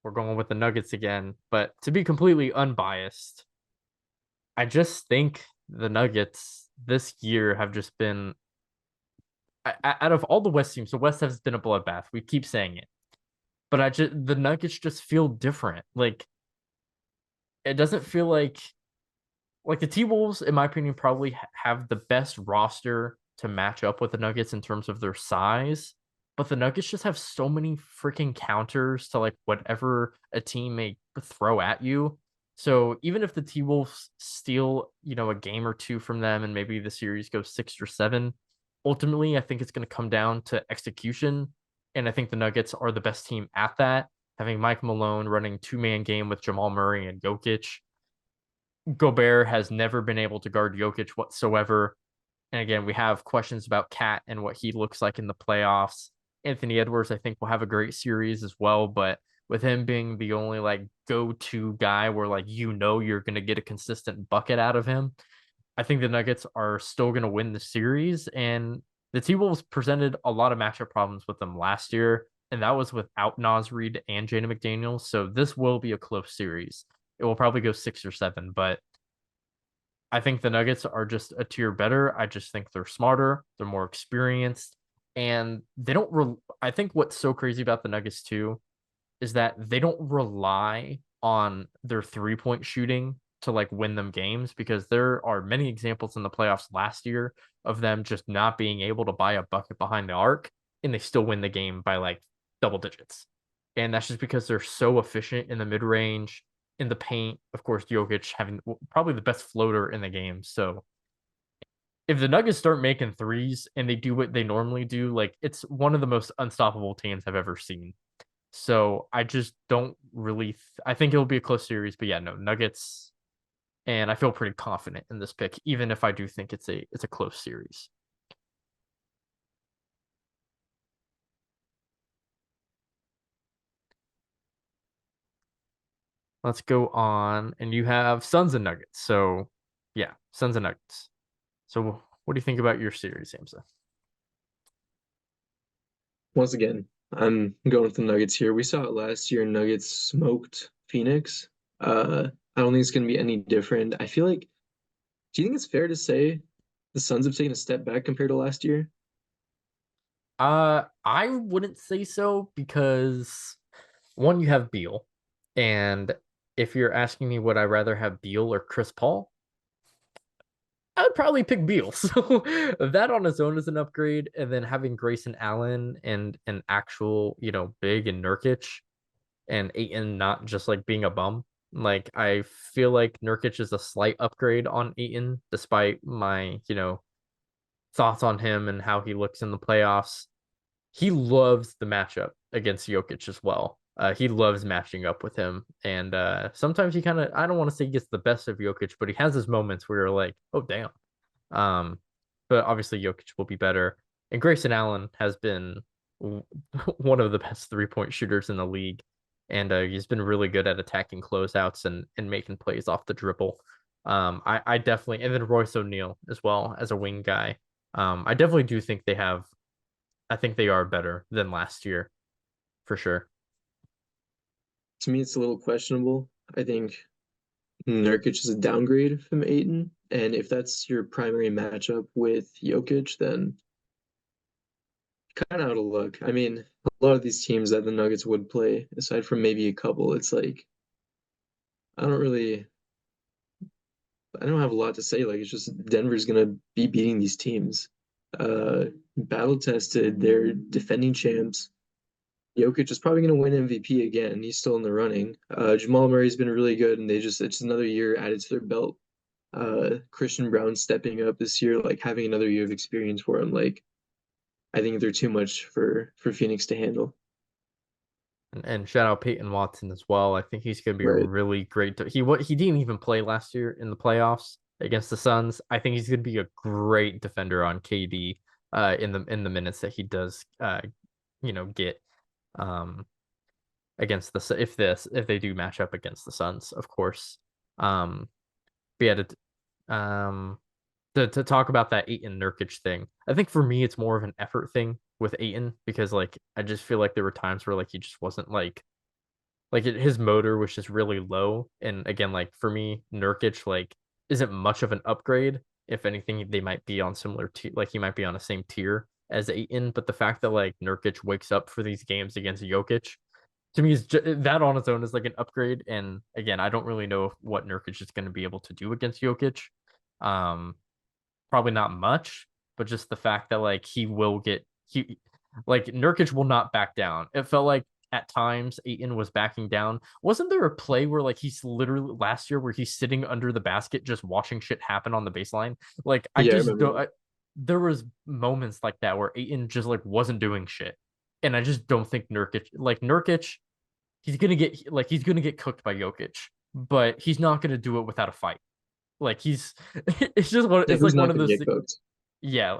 We're going with the Nuggets again, but to be completely unbiased, I just think the Nuggets this year have just been out of all the West teams. The West has been a bloodbath. We keep saying it, but the Nuggets just feel different. Like it doesn't feel like the T Wolves, in my opinion, probably have the best roster to match up with the Nuggets in terms of their size. But the Nuggets just have so many freaking counters to like whatever a team may throw at you. So even if the T Wolves steal, a game or two from them and maybe the series goes 6 or 7, ultimately I think it's going to come down to execution. And I think the Nuggets are the best team at that. Having Mike Malone running 2-man game with Jamal Murray and Jokic. Gobert has never been able to guard Jokic whatsoever. And again, we have questions about Cat and what he looks like in the playoffs. Anthony Edwards, I think, will have a great series as well. But with him being the only like go-to guy where like you're gonna get a consistent bucket out of him, I think the Nuggets are still gonna win the series. And the T-Wolves presented a lot of matchup problems with them last year, and that was without Nas Reed and Jaden McDaniels. So this will be a close series. It will probably go 6 or 7, but I think the Nuggets are just a tier better. I just think they're smarter, they're more experienced, and they don't. I think what's so crazy about the Nuggets too is that they don't rely on their 3-point shooting to like win them games because there are many examples in the playoffs last year of them just not being able to buy a bucket behind the arc. and they still win the game by like double digits. And that's just because they're so efficient in the mid range, in the paint. Of course, Jokic having probably the best floater in the game. So if the Nuggets start making threes and they do what they normally do, like it's one of the most unstoppable teams I've ever seen. So I just don't really. I think it'll be a close series, but yeah, no Nuggets, and I feel pretty confident in this pick, even if I do think it's a close series. Let's go on, and you have Suns and Nuggets. So yeah, Suns and Nuggets. So what do you think about your series, Hamza? Once again, I'm going with the Nuggets here. We saw it last year. Nuggets smoked Phoenix. I don't think it's going to be any different. I feel like, do you think it's fair to say the Suns have taken a step back compared to last year? I wouldn't say so because one, you have Beal, and if you're asking me would I rather have Beal or Chris Paul, I'd probably pick Beal. So that on its own is an upgrade, and then having Grayson Allen and an actual, big and Nurkic and Aiton not just like being a bum. Like I feel like Nurkic is a slight upgrade on Aiton, despite my, thoughts on him and how he looks in the playoffs. He loves the matchup against Jokic as well. He loves matching up with him, and sometimes he kind of I don't want to say he gets the best of Jokic, but he has his moments where you're like, oh damn. Um, but obviously Jokic will be better, and Grayson Allen has been one of the best 3-point shooters in the league, and he's been really good at attacking closeouts and making plays off the dribble. I definitely, and then Royce O'Neal as well as a wing guy. I definitely do think I think they are better than last year for sure. To me, it's a little questionable. I think Nurkic is a downgrade from Aiton, and if that's your primary matchup with Jokic, then kind of out of luck. I mean, a lot of these teams that the Nuggets would play, aside from maybe a couple, it's like I don't really, I don't have a lot to say. Like it's just Denver's gonna be beating these teams. Battle tested, they're defending champs. Jokic is probably going to win MVP again. He's still in the running. Jamal Murray's been really good, and it's another year added to their belt. Christian Brown stepping up this year, like having another year of experience for him. Like I think they're too much for Phoenix to handle. And shout out Peyton Watson as well. I think he's going to be a Right. really great. He didn't even play last year in the playoffs against the Suns. I think he's going to be a great defender on KD in the minutes that he does get um against if they do match up against the Suns, of course. Um, but yeah, um to talk about that Aiton Nurkic thing, I think for me it's more of an effort thing with Aiton because like I just feel like there were times where like he just wasn't his motor was just really low. And again, like for me, Nurkic like isn't much of an upgrade. If anything, they might be on similar like he might be on the same tier as Aiton. But the fact that like Nurkic wakes up for these games against Jokic to me is that on its own is like an upgrade. And again, I don't really know what Nurkic is going to be able to do against Jokic. Um, Probably not much, but just the fact that like he like Nurkic will not back down. It felt like at times Aiton was backing down. Wasn't there a play where like he's literally last year where he's sitting under the basket just watching shit happen on the baseline? Like I Yeah, I just remember don't. that. There was moments like that where Aiton just like wasn't doing shit, and I just don't think Nurkic he's gonna get cooked by Jokic, but he's not gonna do it without a fight. Like he's Yeah, it's who's like one not of going to those get cooked? yeah,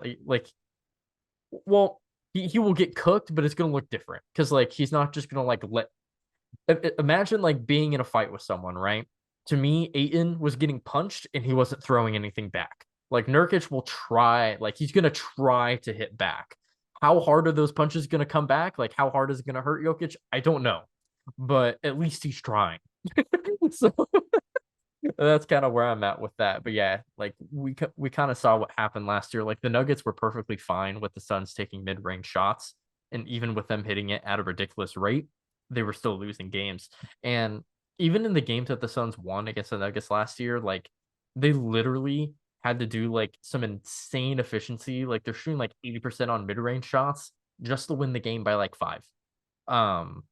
well, he will get cooked, but it's gonna look different because like he's not just gonna like imagine like being in a fight with someone, right? To me, Aiton was getting punched and he wasn't throwing anything back. Like Nurkic will try, like he's gonna try to hit back. How hard are those punches gonna come back? Like how hard is it gonna hurt Jokic? I don't know, but at least he's trying. So that's kind of where I'm at with that. But yeah, like we kind of saw what happened last year. Like the Nuggets were perfectly fine with the Suns taking mid-range shots, and even with them hitting it at a ridiculous rate, they were still losing games. And even in the games that the Suns won against the Nuggets last year, like they literally had to do like some insane efficiency. Like they're shooting like 80% on mid-range shots, just to win the game by like 5. Um,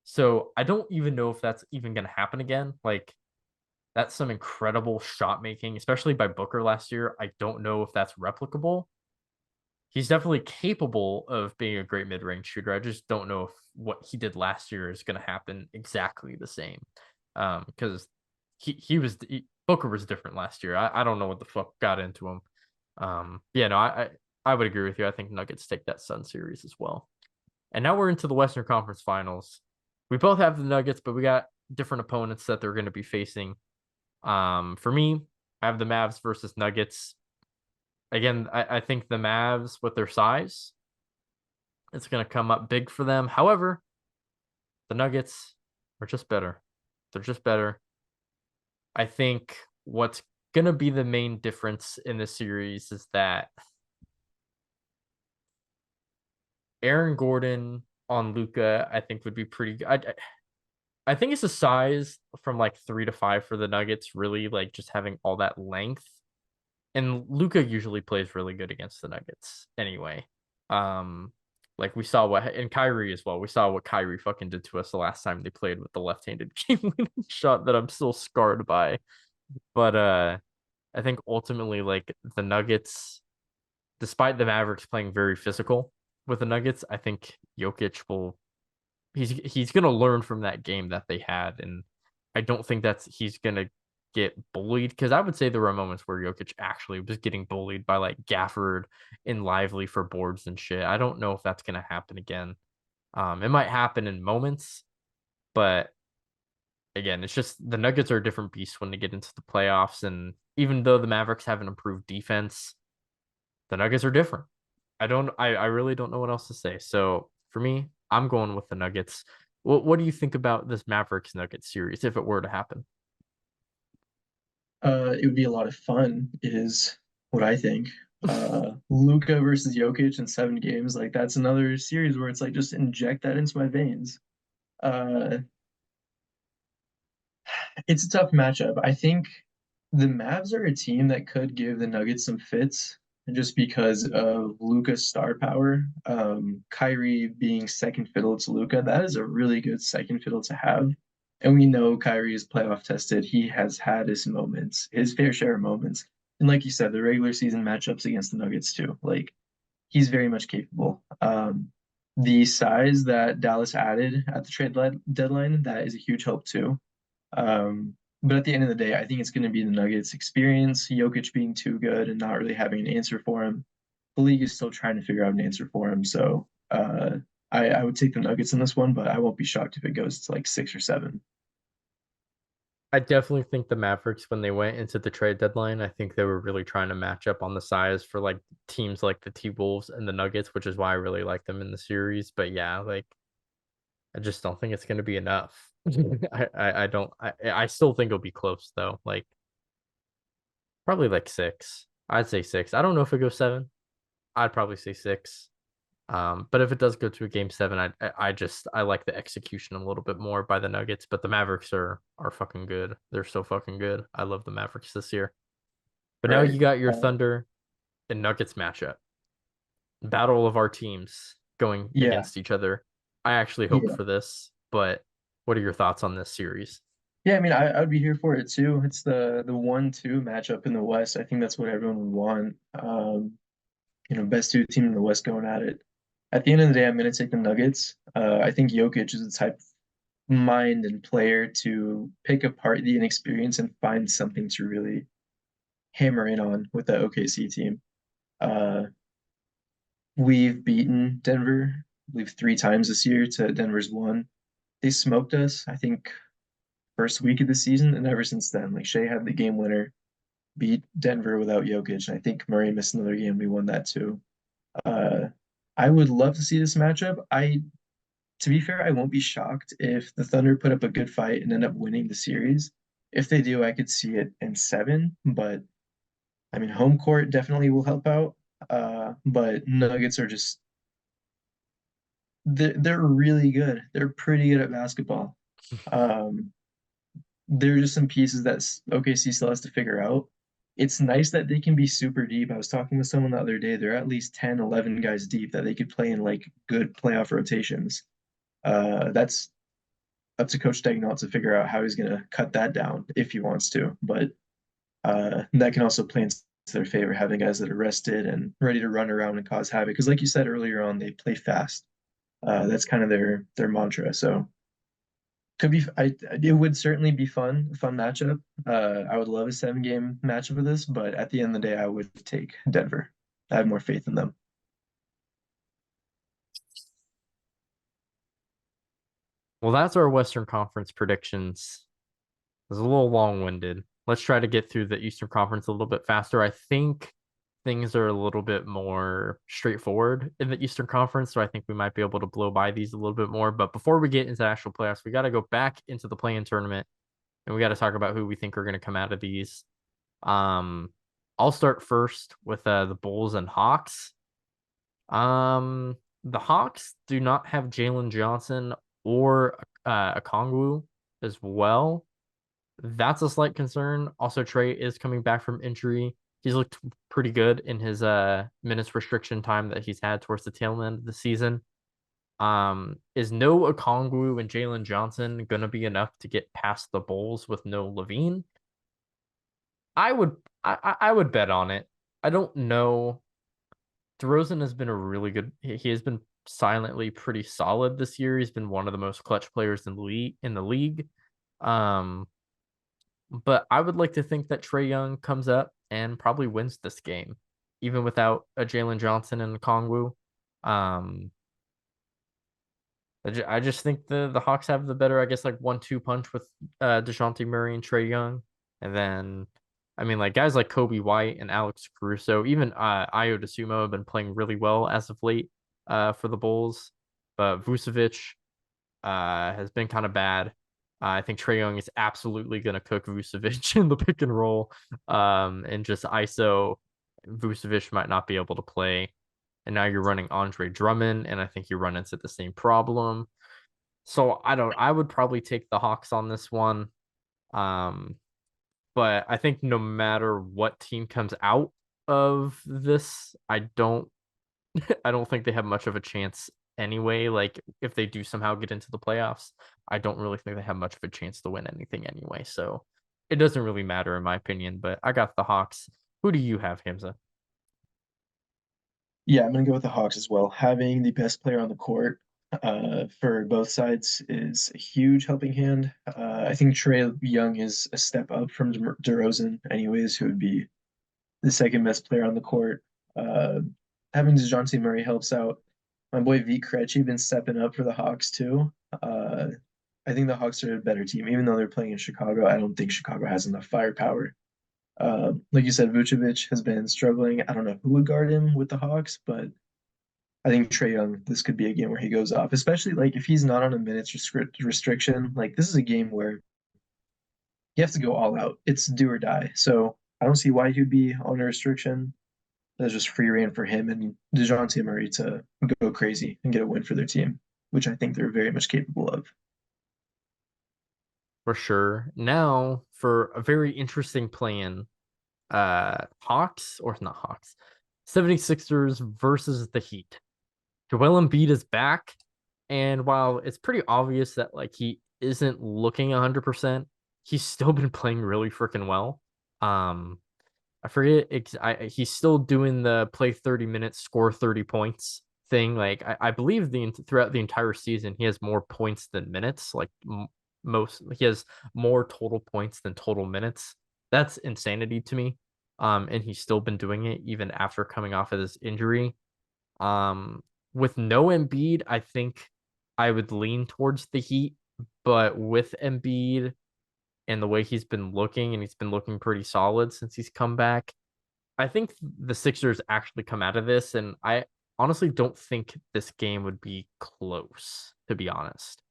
so I don't even know if that's even going to happen again. Like that's some incredible shot making, especially by Booker last year. I don't know if that's replicable. He's definitely capable of being a great mid-range shooter. I just don't know if what he did last year is going to happen exactly the same. Because Booker was different last year. I don't know what the fuck got into him. Yeah, no, I would agree with you. I think Nuggets take that Sun series as well. And now we're into the Western Conference Finals. We both have the Nuggets, but we got different opponents that they're going to be facing. For me, I have the Mavs versus Nuggets. Again, I think the Mavs with their size, it's going to come up big for them. However, the Nuggets are just better. They're just better. I think what's going to be the main difference in this series is that Aaron Gordon on Luca, I think would be pretty good. I think it's a size from like 3 to 5 for the Nuggets, really like just having all that length. And Luca usually plays really good against the Nuggets anyway. Um, like we saw what and Kyrie as well. We saw what Kyrie fucking did to us the last time they played with the left-handed game-winning shot that I'm still scarred by. But I think ultimately like the Nuggets, despite the Mavericks playing very physical with the Nuggets, I think Jokic will he's gonna learn from that game that they had, and I don't think that's he's gonna get bullied because I would say there were moments where Jokic actually was getting bullied by like Gafford and Lively for boards and shit. I don't know if that's gonna happen again. It might happen in moments, but again, it's just the Nuggets are a different beast when they get into the playoffs, and even though the Mavericks have an improved defense, the Nuggets are different. I really don't know what else to say. So for me, I'm going with the Nuggets. What do you think about this Mavericks Nuggets series if it were to happen? It would be a lot of fun, is what I think. Luca versus Jokic in 7 games, like that's another series where it's like just inject that into my veins. Uh, it's a tough matchup. I think the Mavs are a team that could give the Nuggets some fits just because of Luca's star power. Kyrie being second fiddle to Luca, that is a really good second fiddle to have. And we know Kyrie is playoff tested. He has had his moments, his fair share of moments. And like you said, the regular season matchups against the Nuggets too. Like he's very much capable. The size that Dallas added at the deadline, that is a huge help too. But at the end of the day, I think it's going to be the Nuggets' experience, Jokic being too good and not really having an answer for him. The league is still trying to figure out an answer for him. So I would take the Nuggets in this one, but I won't be shocked if it goes to like 6 or 7. I definitely think the Mavericks, when they went into the trade deadline, I think they were really trying to match up on the size for like teams like the T Wolves and the Nuggets, which is why I really like them in the series. But yeah, like I just don't think it's going to be enough. I don't. I still think it'll be close though. Like probably like 6. I'd say 6. I don't know if it goes 7. I'd probably say 6. But if it does go to a game 7, I like the execution a little bit more by the Nuggets. But the Mavericks are fucking good. They're so fucking good. I love the Mavericks this year. But now Right. you got your Thunder and Nuggets matchup, battle of our teams going Yeah. against each other. I actually hope Yeah. for this, but what are your thoughts on this series? Yeah, I mean, I'd be here for it too. It's the 1-2 matchup in the West. I think that's what everyone would want. Best two team in the West going at it. At the end of the day, I'm going to take the Nuggets. I think Jokic is the type of mind and player to pick apart the inexperience and find something to really hammer in on with the OKC team. Uh, we've beaten Denver, I believe 3 times this year to Denver's one. They smoked us, I think, first week of the season, and ever since then, like Shea had the game winner, beat Denver without Jokic, and I think Murray missed another game. We won that too. Uh, I would love to see this matchup. To be fair, I won't be shocked if the Thunder put up a good fight and end up winning the series. If they do, I could see it in 7, but I mean, home court definitely will help out. But Nuggets are just they're really good. They're pretty good at basketball. Um, there are just some pieces that OKC still has to figure out. it's nice that they can be super deep. I was talking with someone the other day. They're at least 10, 11 guys deep that they could play in like good playoff rotations. That's up to Coach Dagnall to figure out how he's going to cut that down if he wants to. But that can also play into their favor, having guys that are rested and ready to run around and cause havoc. Because, like you said earlier on, they play fast. That's kind of their mantra. So could be. It would certainly be fun, a fun matchup. I would love a 7 game matchup of this, but at the end of the day, I would take Denver. I have more faith in them. Well, that's our Western Conference predictions. It was a little long-winded. Let's try to get through the Eastern Conference a little bit faster. I think things are a little bit more straightforward in the Eastern Conference, so I think we might be able to blow by these a little bit more. But before we get into the actual playoffs, we got to go back into the play-in tournament and we got to talk about who we think are going to come out of these. Um, I'll start first with the Bulls and Hawks. The Hawks do not have Jalen Johnson or Okongwu as well. That's a slight concern. Also, Trey is coming back from injury. He's looked pretty good in his minutes restriction time that he's had towards the tail end of the season. Is no Okongwu and Jalen Johnson gonna be enough to get past the Bulls with no Levine? I would I would bet on it. I don't know. DeRozan has been a really good. He has been silently pretty solid this year. He's been one of the most clutch players in the league. Um, but I would like to think that Trey Young comes up and probably wins this game, even without a Jalen Johnson and Kongwu. Um, I just think the Hawks have the better, I guess, like 1-2 punch with DeJounte Murray and Trey Young, and then I mean like guys like Kobe White and Alex Caruso, even Ayo DeSumo have been playing really well as of late for the Bulls, but Vucevic has been kind of bad. I think Trey Young is absolutely going to cook Vucevic in the pick and roll. And just ISO, Vucevic might not be able to play. And now you're running Andre Drummond, and I think you run into the same problem. So I would probably take the Hawks on this one. Um, but I think no matter what team comes out of this, I don't think they have much of a chance anyway. Like if they do somehow get into the playoffs, I don't really think they have much of a chance to win anything anyway. So it doesn't really matter in my opinion, but I got the Hawks. Who do you have, Hamza? Yeah, I'm gonna go with the Hawks as well. Having the best player on the court for both sides is a huge helping hand. I think Trey Young is a step up from DeRozan, anyways, who would be the second best player on the court. Uh, Having DeJounte Murray helps out. My boy V. Krejci been stepping up for the Hawks too. Uh, I think the Hawks are a better team, even though they're playing in Chicago. I don't think Chicago has enough firepower. Like you said, Vucevic has been struggling. I don't know who would guard him with the Hawks, but I think Trey Young, this could be a game where he goes off, especially like if he's not on a minutes restriction. Like this is a game where you have to go all out. It's do or die. So I don't see why he'd be on a restriction. That's just free reign for him and DeJounte Murray to go crazy and get a win for their team, which I think they're very much capable of. For sure. Now for a very interesting plan. Hawks or not Hawks. 76ers versus the Heat. Joel Embiid is back. And while it's pretty obvious that like he isn't looking 100%, he's still been playing really freaking well. Um, I forget. He's still doing the play 30 minutes, score 30 points thing. Like I believe throughout the entire season, he has more points than minutes. Like most, he has more total points than total minutes. That's insanity to me. And he's still been doing it even after coming off of this injury. Um, with no Embiid, I think I would lean towards the Heat, but with Embiid and the way he's been looking, and he's been looking pretty solid since he's come back, I think the Sixers actually come out of this, and I honestly don't think this game would be close, to be honest.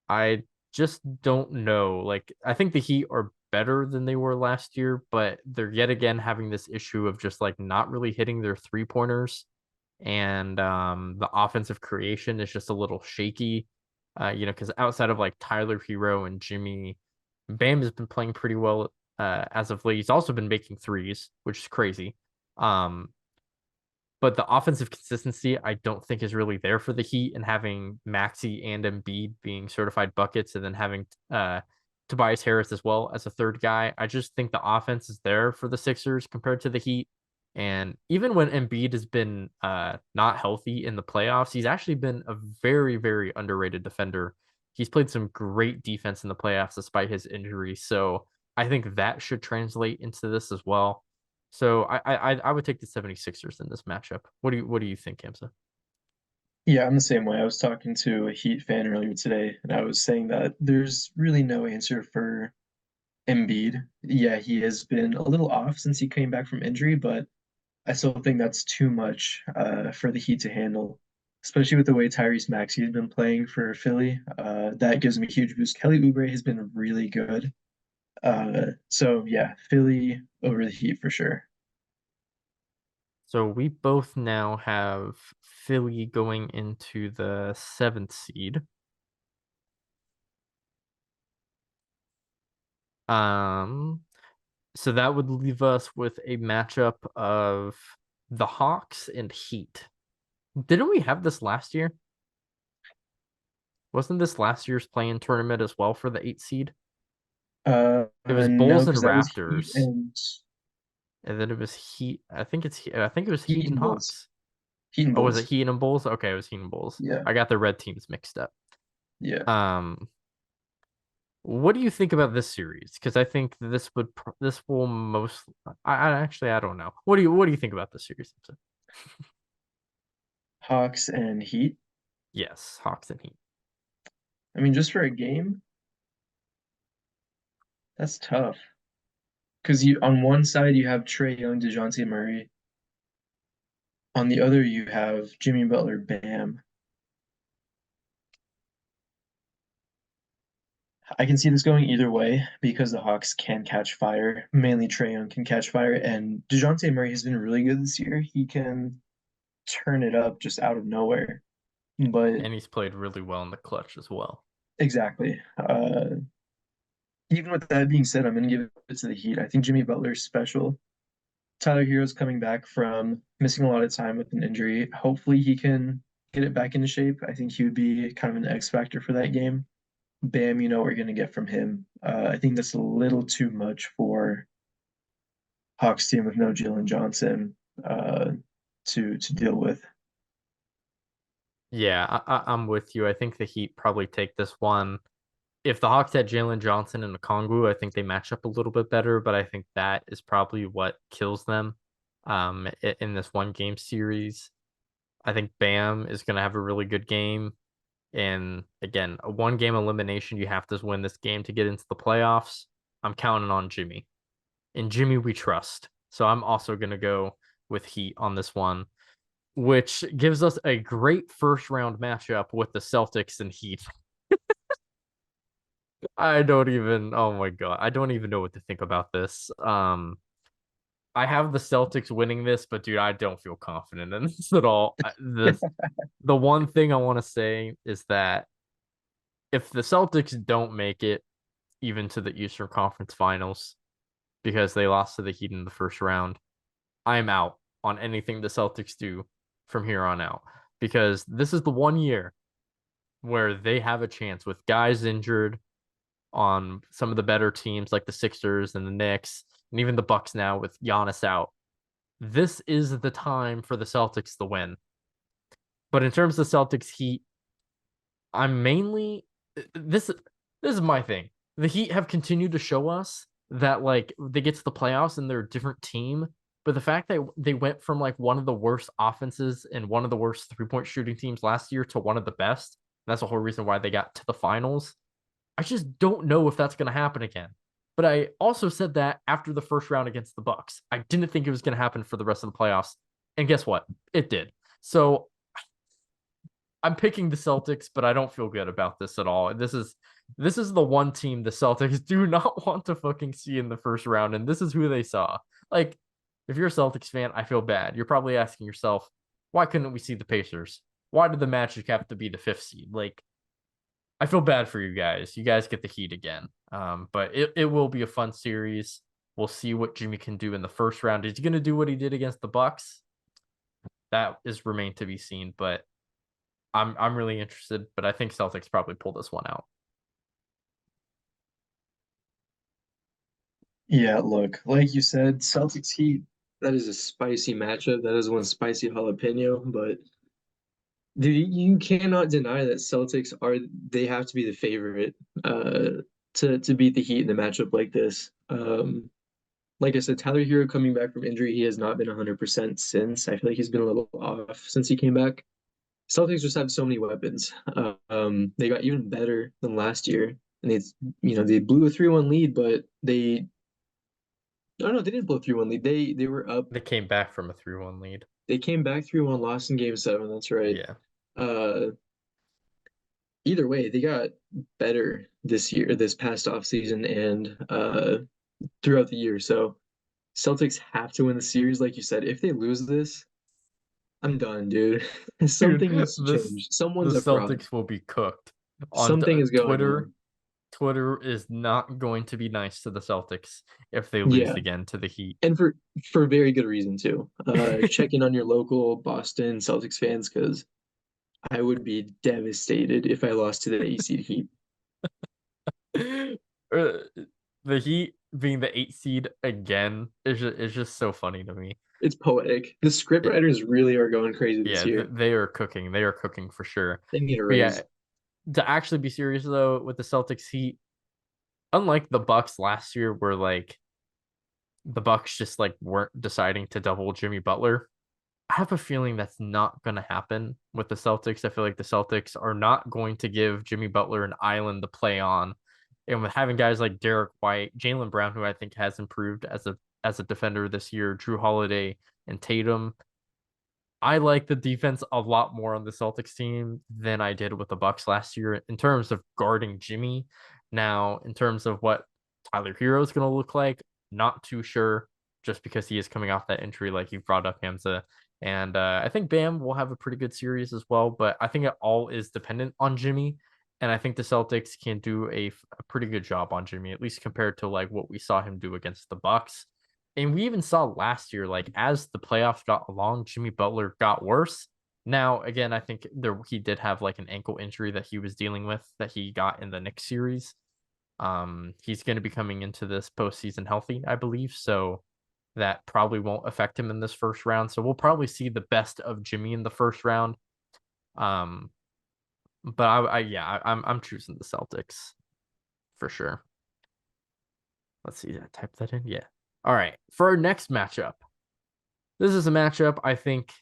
I just don't know. Like, I think the Heat are better than they were last year, but they're yet again having this issue of just like not really hitting their three pointers. And the offensive creation is just a little shaky. Because outside of like Tyler Hero and Jimmy, Bam has been playing pretty well as of late. He's also been making threes, which is crazy. Um, but the offensive consistency I don't think is really there for the Heat, and having Maxi and Embiid being certified buckets, and then having Tobias Harris as well as a third guy. I just think the offense is there for the Sixers compared to the Heat. And even when Embiid has been not healthy in the playoffs, he's actually been a very, very underrated defender. He's played some great defense in the playoffs despite his injury. So I think that should translate into this as well. So I would take the 76ers in this matchup. What do you think, Hamza? Yeah, I'm the same way. I was talking to a Heat fan earlier today, and I was saying that there's really no answer for Embiid. Yeah, he has been a little off since he came back from injury, but I still think that's too much for the Heat to handle, especially with the way Tyrese Maxey has been playing for Philly. That gives him a huge boost. Kelly Oubre has been really good. So yeah, Philly over the Heat for sure. So we both now have Philly going into the seventh seed. Um, so that would leave us with a matchup of the Hawks and Heat. Didn't we have this last year? Wasn't this last year's playing tournament as well for the eight seed? It was No, Bulls and because that was Heat Raptors, and and then it was Heat. I think it was Heat Heat and and Bulls. Hawks. Heat and Oh, was it Bulls. Heat and Bulls? Okay, it was Heat and Bulls. Yeah, I got the red teams mixed up. yeah. Um, what do you think about this series? Because I think this will most. I don't know. What do you think about this series? Hawks and Heat. Yes, Hawks and Heat. I mean, just for a game, that's tough. Because you on one side you have Trey Young, DeJounte Murray. On the other you have Jimmy Butler, Bam. I can see this going either way because the Hawks can catch fire. Mainly Trey Young can catch fire, and DeJounte Murray has been really good this year. He can turn it up just out of nowhere. But And he's played really well in the clutch as well. exactly. Even with that being said, I'm going to give it to the Heat. I think Jimmy Butler is special. Tyler Hero's coming back from missing a lot of time with an injury. Hopefully, he can get it back into shape. I think he would be kind of an X factor for that game. Bam, you know what we're going to get from him. I think that's a little too much for Hawks team with no Jalen Johnson to deal with. Yeah, I'm with you. I think the Heat probably take this one. If the Hawks had Jalen Johnson and Okongwu, I think they match up a little bit better, but I think that is probably what kills them in this one game series. I think Bam is going to have a really good game. And again, a one game elimination, you have to win this game to get into the playoffs. I'm counting on Jimmy. And Jimmy, we trust. So I'm also going to go with Heat on this one, which gives us a great first round matchup with the Celtics and Heat. Oh my God, I don't even know what to think about this. I have the Celtics winning this, but dude, I don't feel confident in this at all. The one thing I want to say is that if the Celtics don't make it even to the Eastern Conference Finals because they lost to the Heat in the first round, I'm out on anything the Celtics do from here on out because this is the one year where they have a chance with guys injured on some of the better teams like the Sixers and the Knicks and even the Bucks now with Giannis out. This is the time for the Celtics to win. But in terms of Celtics Heat, I'm mainly this is my thing. The Heat have continued to show us that like they get to the playoffs and they're a different team. But the fact that they went from like one of the worst offenses and one of the worst 3-point shooting teams last year to one of the best, that's the whole reason why they got to the finals. I just don't know if that's going to happen again. But I also said that after the first round against the Bucks. I didn't think it was going to happen for the rest of the playoffs. And guess what? It did. So I'm picking the Celtics, but I don't feel good about this at all. This is the one team the Celtics do not want to fucking see in the first round, and this is who they saw. Like, if you're a Celtics fan, I feel bad. You're probably asking yourself, why couldn't we see the Pacers? Why did the Magic have to be the fifth seed? Like, I feel bad for you guys. You guys get the Heat again. But it will be a fun series. We'll see what Jimmy can do in the first round. Is he going to do what he did against the Bucks? That is remained to be seen, but I'm really interested, but I think Celtics probably pull this one out. Yeah, look, like you said, Celtics Heat, that is a spicy matchup. That is one spicy jalapeno, but dude, you cannot deny that Celtics are they have to be the favorite to beat the Heat in a matchup like this. Like I said, Tyler Hero coming back from injury, he has not been 100% since. I feel like he's been a little off since he came back. Celtics just have so many weapons. They got even better than last year, and they blew a 3-1 lead, but they no no they didn't blow a 3-1 lead. They were up. They came back from a 3-1 lead. They came back 3-1, lost in Game 7. That's right. Yeah. Uh, Either way, they got better this past off season, and throughout the year. So Celtics have to win the series, like you said. If they lose this, I'm done, dude. Dude, Something needs to this change. the Someone's a fraud. Celtics will be cooked on Something is going Twitter. on. Twitter is not going to be nice to the Celtics if they lose Yeah, again to the Heat. and for very good reason too. Check in on your local Boston Celtics fans because I would be devastated if I lost to the AC Heat. Uh, the Heat being the 8 seed again is just so funny to me. It's poetic. The script It, writers really are going crazy this yeah, year. they are cooking. They are cooking for sure. They need a But yeah, raise. to actually be serious though, with the Celtics Heat, unlike the Bucks last year, where like the Bucks just like weren't deciding to double Jimmy Butler, I have a feeling that's not going to happen with the Celtics. I feel like the Celtics are not going to give Jimmy Butler an island to play on. And with having guys like Derek White, Jaylen Brown, who I think has improved as a defender this year, Drew Holiday and Tatum, I like the defense a lot more on the Celtics team than I did with the Bucks last year in terms of guarding Jimmy. Now, in terms of what Tyler Hero is going to look like, not too sure, just because he is coming off that injury, like you brought up, Hamza. And I think Bam will have a pretty good series as well, but I think it all is dependent on Jimmy. And I think the Celtics can do a pretty good job on Jimmy, at least compared to like what we saw him do against the Bucks. And we even saw last year, like as the playoffs got along, Jimmy Butler got worse. Now, again, I think he did have like an ankle injury that he was dealing with that he got in the Knicks series. He's going to be coming into this postseason healthy, I believe. So that probably won't affect him in this first round. So we'll probably see the best of Jimmy in the first round. Um, but I'm choosing the Celtics for sure. Let's see, did I type that in? Yeah. All right. For our next matchup, this is a matchup I think.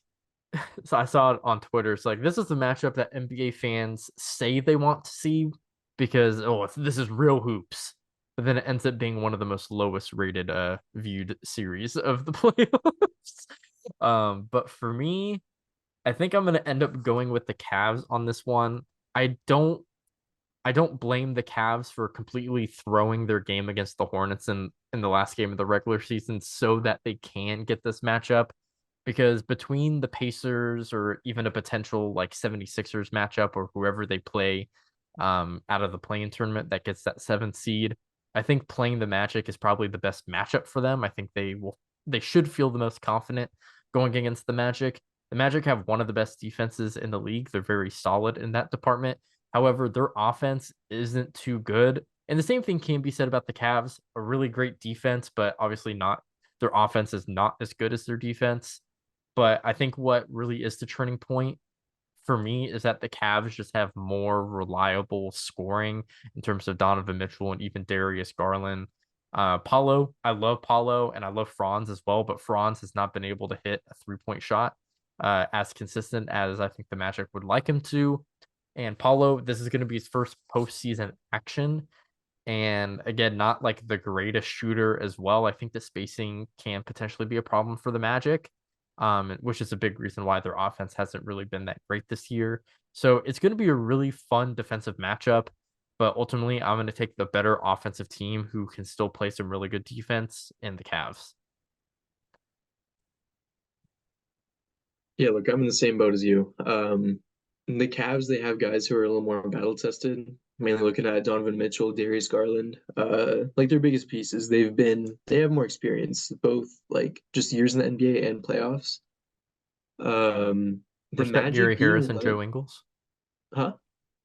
So I saw it on Twitter. It's like this is the matchup that NBA fans say they want to see because this is real hoops. But then it ends up being one of the most lowest rated viewed series of the playoffs. But for me, I think I'm gonna end up going with the Cavs on this one. I don't I don't blame the Cavs for completely throwing their game against the Hornets in the last game of the regular season so that they can get this matchup. Because between the Pacers or even a potential like 76ers matchup or whoever they play out of the play-in tournament that gets that seventh seed, I think playing the Magic is probably the best matchup for them. I think they should feel the most confident going against the Magic. The Magic have one of the best defenses in the league. They're very solid in that department. However, their offense isn't too good. And the same thing can be said about the Cavs, a really great defense, but obviously not their offense is not as good as their defense. But I think what really is the turning point for me is that the Cavs just have more reliable scoring in terms of Donovan Mitchell and even Darius Garland. Paulo, I love Paulo and I love Franz as well, but Franz has not been able to hit a 3-point shot as consistent as I think the Magic would like him to. And Paulo, this is going to be his first postseason action. And again, not like the greatest shooter as well. I think the spacing can potentially be a problem for the Magic, which is a big reason why their offense hasn't really been that great this year. So it's going to be a really fun defensive matchup. But ultimately, I'm going to take the better offensive team who can still play some really good defense in the Cavs. Yeah, look, I'm in the same boat as you. The Cavs, they have guys who are a little more battle tested. Mainly looking at Donovan Mitchell, Darius Garland, like their biggest pieces. They have more experience, both like just years in the NBA and playoffs. The Respect Gary Magic Harris being and led, Joe Ingles. huh?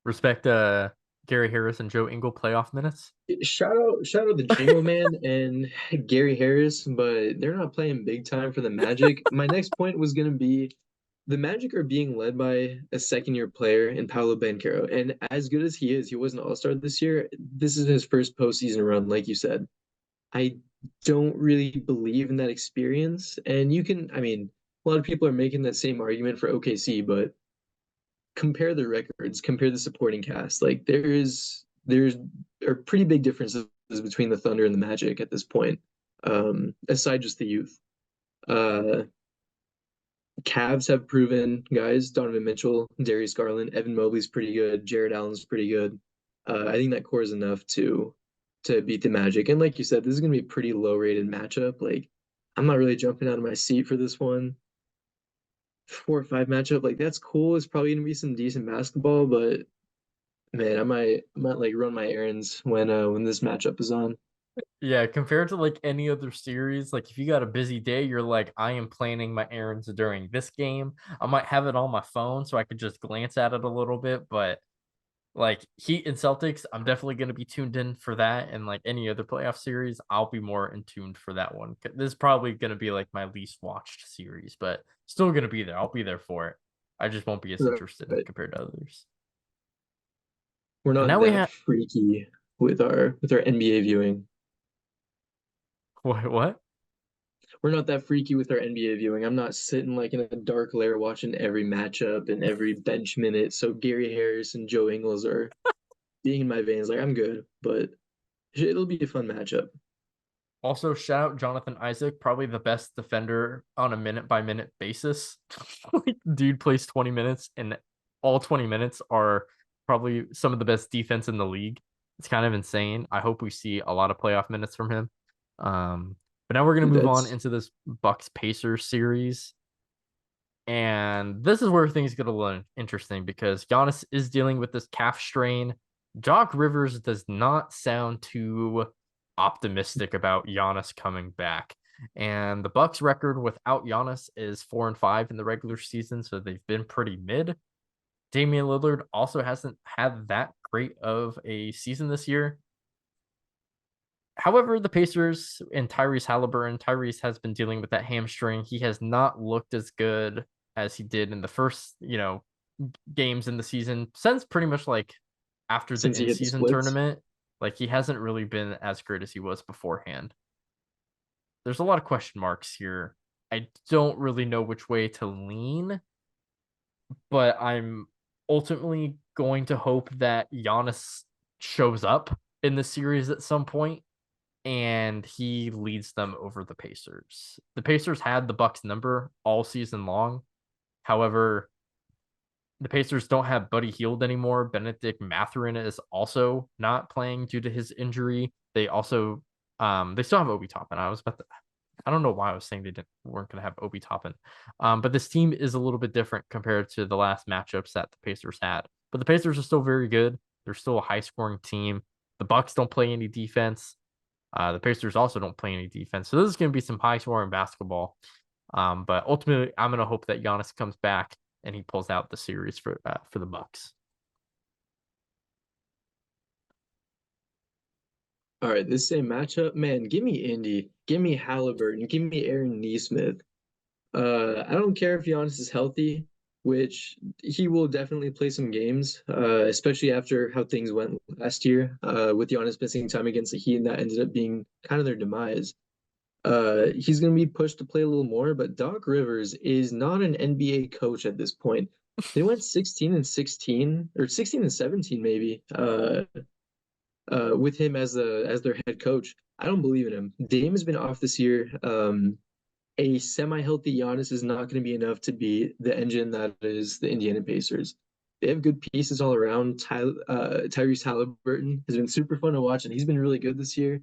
Respect Gary Harris and Joe Ingle playoff minutes. Shout out the Jingle Man and Gary Harris, but they're not playing big time for the Magic. My next point was gonna be the Magic are being led by a second year player in Paolo Banchero. And as good as he was an all-star this year. This is his first postseason run, like you said. I don't really believe in that experience. And I mean, a lot of people are making that same argument for OKC, but compare the records, compare the supporting cast. Like there's are pretty big differences between the Thunder and the Magic at this point. Aside just the youth. Uh Cavs have proven guys, Donovan Mitchell, Darius Garland, Evan Mobley's pretty good, Jared Allen's pretty good. I think that core is enough to beat the Magic. And like you said, this is gonna be a pretty low rated matchup. Like I'm not really jumping out of my seat for this one. 4 or 5 matchup, like that's cool. It's probably gonna be some decent basketball, but man, I might like run my errands when this matchup is on. Yeah, compared to like any other series, like if you got a busy day, you're like, I am planning my errands during this game. I might have it on my phone so I could just glance at it a little bit, but like Heat and Celtics, I'm definitely going to be tuned in for that. And like any other playoff series, I'll be more in tuned for that one. This is probably going to be like my least watched series, but still going to be there. I'll be there for it. I just won't be as interested Right. compared to others. We're And not now we that have freaky with our NBA viewing. what? We're not that freaky with our NBA viewing. I'm not sitting like in a dark lair watching every matchup and every bench minute. So Gary Harris and Joe Ingles are being in my veins. Like I'm good, but it'll be a fun matchup. Also, shout out Jonathan Isaac, probably the best defender on a minute by minute basis. Like, dude plays 20 minutes, and all 20 minutes are probably some of the best defense in the league. It's kind of insane. I hope we see a lot of playoff minutes from him. But now we're gonna move on That's into this Bucks Pacers series. And this is where things get a little interesting because Giannis is dealing with this calf strain. Doc Rivers does not sound too optimistic about Giannis coming back. And the Bucks record without Giannis is 4-5 in the regular season, so they've been pretty mid. Damian Lillard also hasn't had that great of a season this year. However, the Pacers and Tyrese has been dealing with that hamstring. He has not looked as good as he did in the first, games in the season since pretty much like after the since he hit the in-season splits. tournament. Like he hasn't really been as great as he was beforehand. There's a lot of question marks here. I don't really know which way to lean, but I'm ultimately going to hope that Giannis shows up in the series at some point and he leads them over the Pacers. The Pacers had the Bucks number all season long. However, the Pacers don't have Buddy Hield anymore. Benedict Mathurin is also not playing due to his injury. They still have Obi Toppin. I don't know why I was saying weren't gonna have Obi Toppin. But this team is a little bit different compared to the last matchups that the Pacers had. But the Pacers are still very good. They're still a high scoring team. The Bucks don't play any defense. The Pacers also don't play any defense. So this is going to be some high scoring basketball. But ultimately, I'm going to hope that Giannis comes back and he pulls out the series for the Bucks. All right, this same matchup, man. Give me Indy, give me Halliburton, give me Aaron Neesmith. I don't care if Giannis is healthy, which he will definitely play some games, especially after how things went last year, with Giannis missing time against the Heat, and that ended up being kind of their demise. He's going to be pushed to play a little more, but Doc Rivers is not an NBA coach at this point. They went 16 and 16 or 16 and 17 maybe, with him as their head coach. I don't believe in him. Dame has been off this year. A semi-healthy Giannis is not going to be enough to be the engine that is the Indiana Pacers. They have good pieces all around. Tyrese Halliburton has been super fun to watch, and he's been really good this year.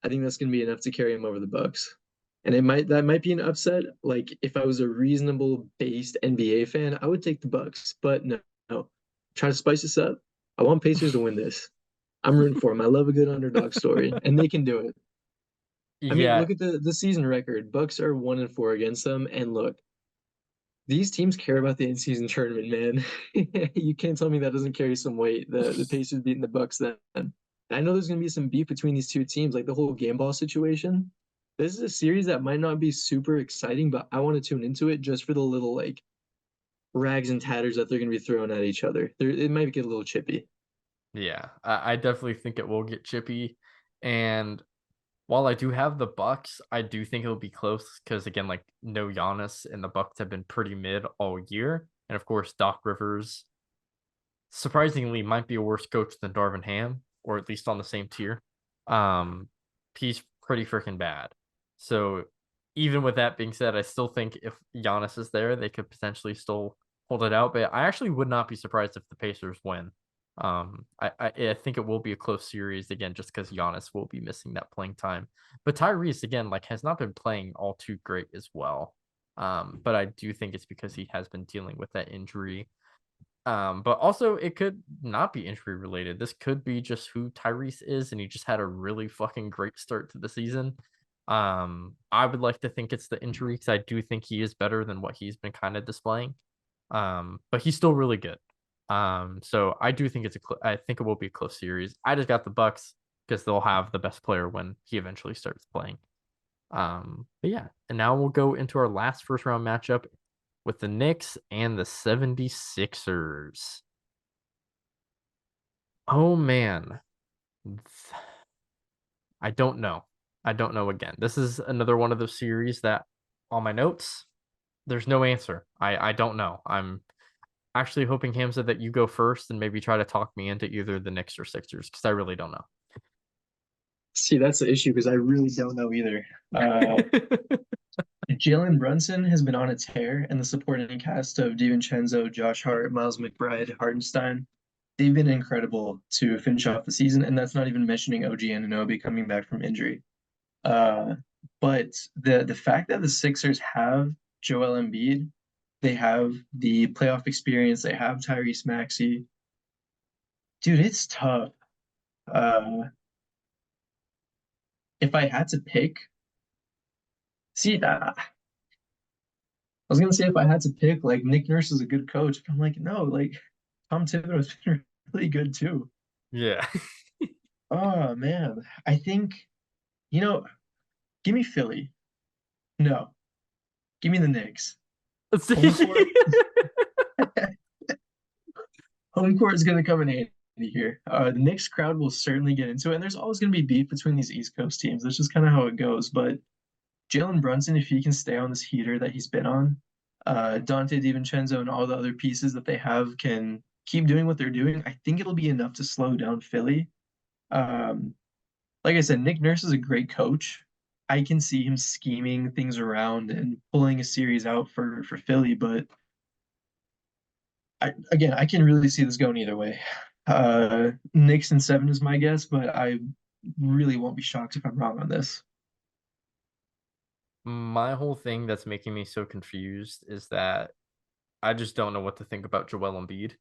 I think that's going to be enough to carry him over the Bucks. And that might be an upset. Like if I was a reasonable based NBA fan, I would take the Bucks, but no, know, try to spice this up. I want Pacers to win this. I'm rooting for them. I love a good underdog story, and they can do it. I mean, Yeah, look at the season record. Bucks are 1-4 against them, and look, these teams care about the in-season tournament, man. You can't tell me that doesn't carry some weight. The Pacers beating the Bucks then. I know there's gonna be some beef between these two teams, like the whole game ball situation. This is a series that might not be super exciting, but I want to tune into it just for the little like rags and tatters that they're gonna be throwing at each other. It might get a little chippy. yeah. I definitely think it will get chippy. And while I do have the Bucks, I do think it'll be close because again, like no Giannis and the Bucks have been pretty mid all year. And of course, Doc Rivers surprisingly might be a worse coach than Darvin Ham, or at least on the same tier. Um, he's pretty freaking bad. So even with that being said, I still think if Giannis is there, they could potentially still hold it out. But I actually would not be surprised if the Pacers win. I think it will be a close series again, just because Giannis will be missing that playing time. But Tyrese again, like has not been playing all too great as well. But I do think it's because he has been dealing with that injury. But also it could not be injury related. This could be just who Tyrese is, and he just had a really fucking great start to the season. I would like to think it's the injury because I do think he is better than what he's been kind of displaying. But he's still really good. So I do think I think it will be a close series. I just got the Bucks because they'll have the best player when he eventually starts playing. But yeah, and now we'll go into our last first round matchup with the Knicks and the 76ers. Oh man. I don't know. I don't know again. This is another one of those series that on my notes, there's no answer. I don't know. I'm actually hoping, Hamza, that you go first and maybe try to talk me into either the Knicks or Sixers because I really don't See, that's the issue because I really don't know either. know. Jalen Brunson has been on a tear, and the supporting cast of DiVincenzo, Josh Hart, Miles McBride, Hartenstein, they've been incredible to finish off the season, and that's not even mentioning OG Anunoby coming back from injury. Uh, but the fact that the Sixers have Joel Embiid, they have the playoff experience, they have Tyrese Maxey. Dude, it's tough. Uh, if I had to pick, see, I was gonna say if I had to pick, like Nick Nurse is a good coach, but I'm like, no, like Tom Thibodeau's been really good too. Yeah. Oh man, I think you know, give me Philly. No, give me the Knicks. Let's Home see. court, home court is gonna come in handy here. The Knicks crowd will certainly get into it, and there's always gonna be beef between these East Coast teams. That's just kind of how it goes. But Jalen Brunson, if he can stay on this heater that he's been on, Dante DiVincenzo and all the other pieces that they have can keep doing what they're doing. I think it'll be enough to slow down Philly. Um, like I said, Nick Nurse is a great coach. I can see him scheming things around and pulling a series out for Philly, but I can really see this going either way. Knicks in seven is my guess, but I really won't be shocked if I'm wrong on this. My whole thing that's making me so confused is that I just don't know what to think about Joel Embiid.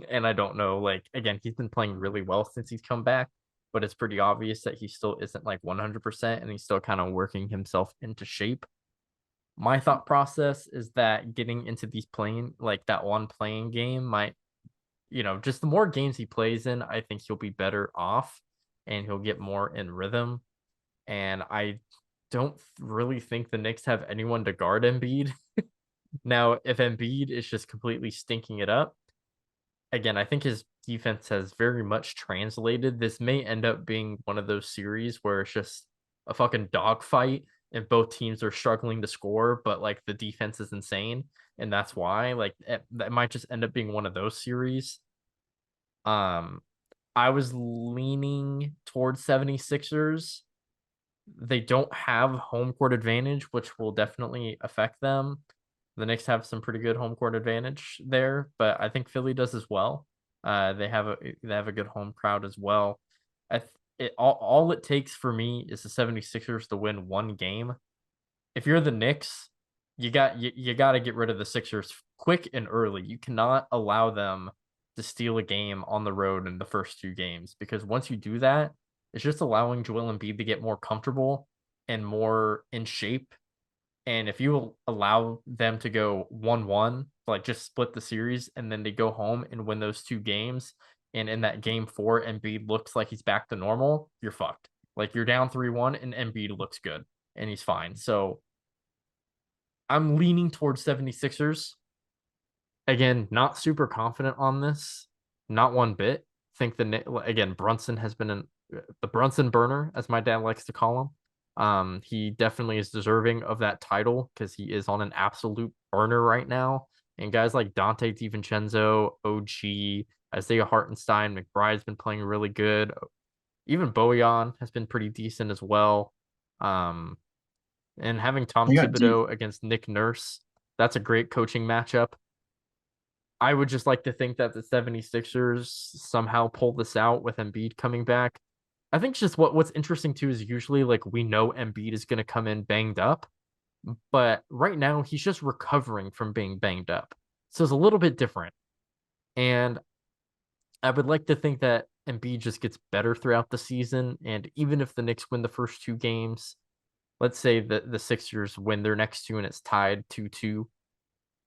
And I don't know, like, again, he's been playing really well since he's come back, but it's pretty obvious that he still isn't like 100% and he's still kind of working himself into shape. My thought process is that getting into these playing, like that one playing game, might, just the more games he plays in, I think he'll be better off and he'll get more in rhythm. And I don't really think the Knicks have anyone to guard Embiid. Now, if Embiid is just completely stinking it up, again, I think his defense has very much translated. This may end up being one of those series where it's just a fucking dogfight and both teams are struggling to score, but like the defense is insane. And that's why, like, that might just end up being one of those series. Um, I was leaning towards 76ers. They don't have home court advantage, which will definitely affect them. The Knicks have some pretty good home court advantage there, but I think Philly does as well. They have a good home crowd as well. All it takes for me is the 76ers to win one game. If you're the Knicks, you got to get rid of the Sixers quick and early. You cannot allow them to steal a game on the road in the first two games because once you do that, it's just allowing Joel Embiid to get more comfortable and more in shape. And if you allow them to go 1-1, like just split the series and then they go home and win those two games, and in that game four, Embiid looks like he's back to normal, you're fucked. Like you're down 3-1 and Embiid looks good and he's fine. So I'm leaning towards 76ers. Again, not super confident on this, not one bit. Think again, Brunson has been the Brunson burner, as my dad likes to call him. He definitely is deserving of that title because he is on an absolute burner right now. And guys like Dante DiVincenzo, OG, Isaiah Hartenstein, McBride's been playing really good. Even Bojan has been pretty decent as well. Um, and having Tom They got deep. Thibodeau against Nick Nurse, that's a great coaching matchup. I would just like to think that the 76ers somehow pull this out with Embiid coming back. I think just what's interesting too is usually like we know Embiid is going to come in banged up, but right now he's just recovering from being banged up. So it's a little bit different. And I would like to think that Embiid just gets better throughout the season. And even if the Knicks win the first two games, let's say that the Sixers win their next two and it's tied 2-2,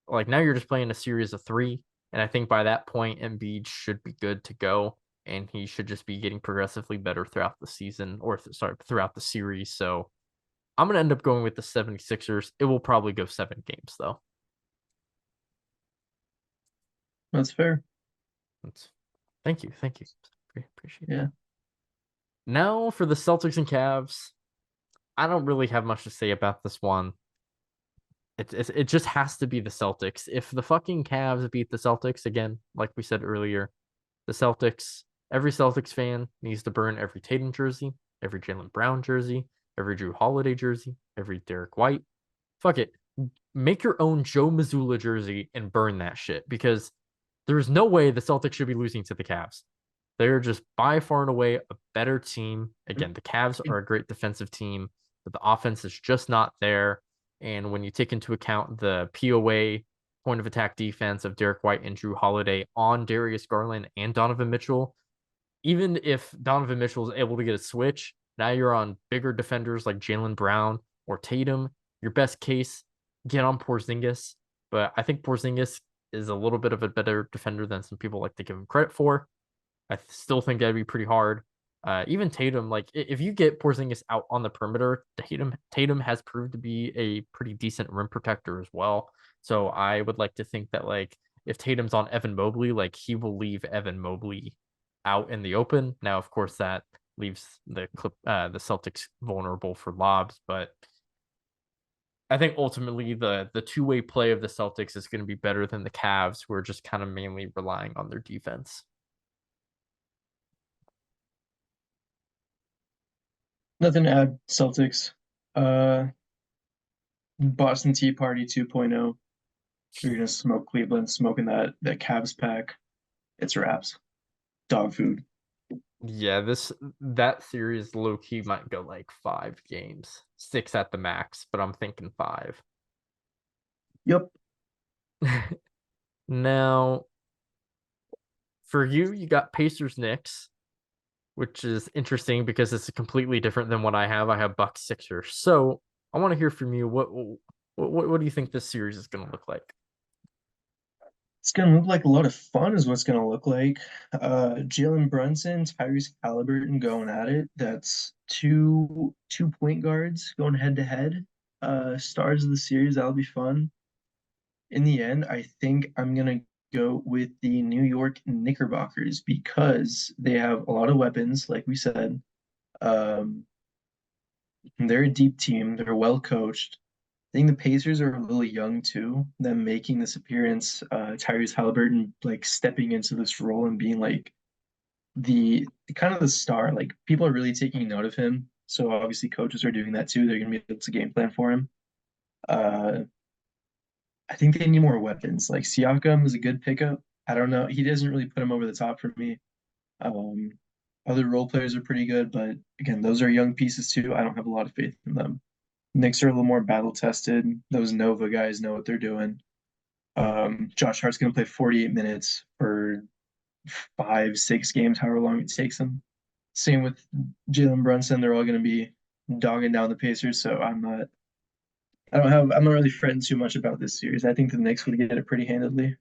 like now you're just playing a series of three. And I think by that point, Embiid should be good to go. And he should just be getting progressively better throughout the season or throughout the series. So I'm going to end up going with the 76ers. It will probably go 7 games, though. That's fair. That's, thank you. Thank you. Appreciate Yeah. that. Now for the Celtics and Cavs. I don't really have much to say about this one. It just has to be the Celtics. If the fucking Cavs beat the Celtics again, like we said earlier, the Celtics, every Celtics fan needs to burn every Tatum jersey, every Jaylen Brown jersey, every Drew Holiday jersey, every Derek White. Fuck it. Make your own Joe Mazzulla jersey and burn that shit because there's no way the Celtics should be losing to the Cavs. They're just by far and away a better team. Again, the Cavs are a great defensive team, but the offense is just not there. And when you take into account the POA point of attack defense of Derek White and Drew Holiday on Darius Garland and Donovan Mitchell, even if Donovan Mitchell is able to get a switch, now you're on bigger defenders like Jaylen Brown or Tatum. Your best case, get on Porzingis. But I think Porzingis is a little bit of a better defender than some people like to give him credit for. I still think that'd be pretty hard. Even Tatum, like if you get Porzingis out on the perimeter, Tatum has proved to be a pretty decent rim protector as well. So I would like to think that like if Tatum's on Evan Mobley, like he will leave Evan Mobley out in the open. Now, of course, that leaves the Celtics vulnerable for lobs, but I think ultimately the two-way play of the Celtics is going to be better than the Cavs, who are just kind of mainly relying on their defense. Nothing to add, Celtics. Uh, Boston Tea Party 2.0. You're gonna smoke Cleveland, smoking that Cavs pack. It's wraps. Dog food. Yeah, that series low key might go like 5 games, 6 at the max, but I'm thinking 5. Yep. Now, for you, you got Pacers Knicks, which is interesting because it's completely different than what I have. I have Bucks Sixers. So I want to hear from you. What do you think this series is going to look like? It's gonna look like a lot of fun, is what's gonna look like. Jalen Brunson, Tyrese Halliburton going at it. That's two point guards going head to head. Stars of the series. That'll be fun. In the end, I think I'm gonna go with the New York Knickerbockers because they have a lot of weapons, like we said. Um, they're a deep team. They're well coached. I think the Pacers are a little young too. Them making this appearance, Tyrese Halliburton like stepping into this role and being like the kind of the star. Like people are really taking note of him. So obviously coaches are doing that too. They're gonna be able to game plan for him. Uh, I think they need more weapons. Like Siakam is a good pickup. I don't know. He doesn't really put him over the top for me. Um, Other role players are pretty good, but again, those are young pieces too. I don't have a lot of faith in them. Knicks are a little more battle tested. Those Nova guys know what they're doing. Josh Hart's going to play 48 minutes for 5, 6 games, however long it takes them. Same with Jalen Brunson. They're all going to be dogging down the Pacers. So I'm not really fretting too much about this series. I think the Knicks would get it pretty handedly.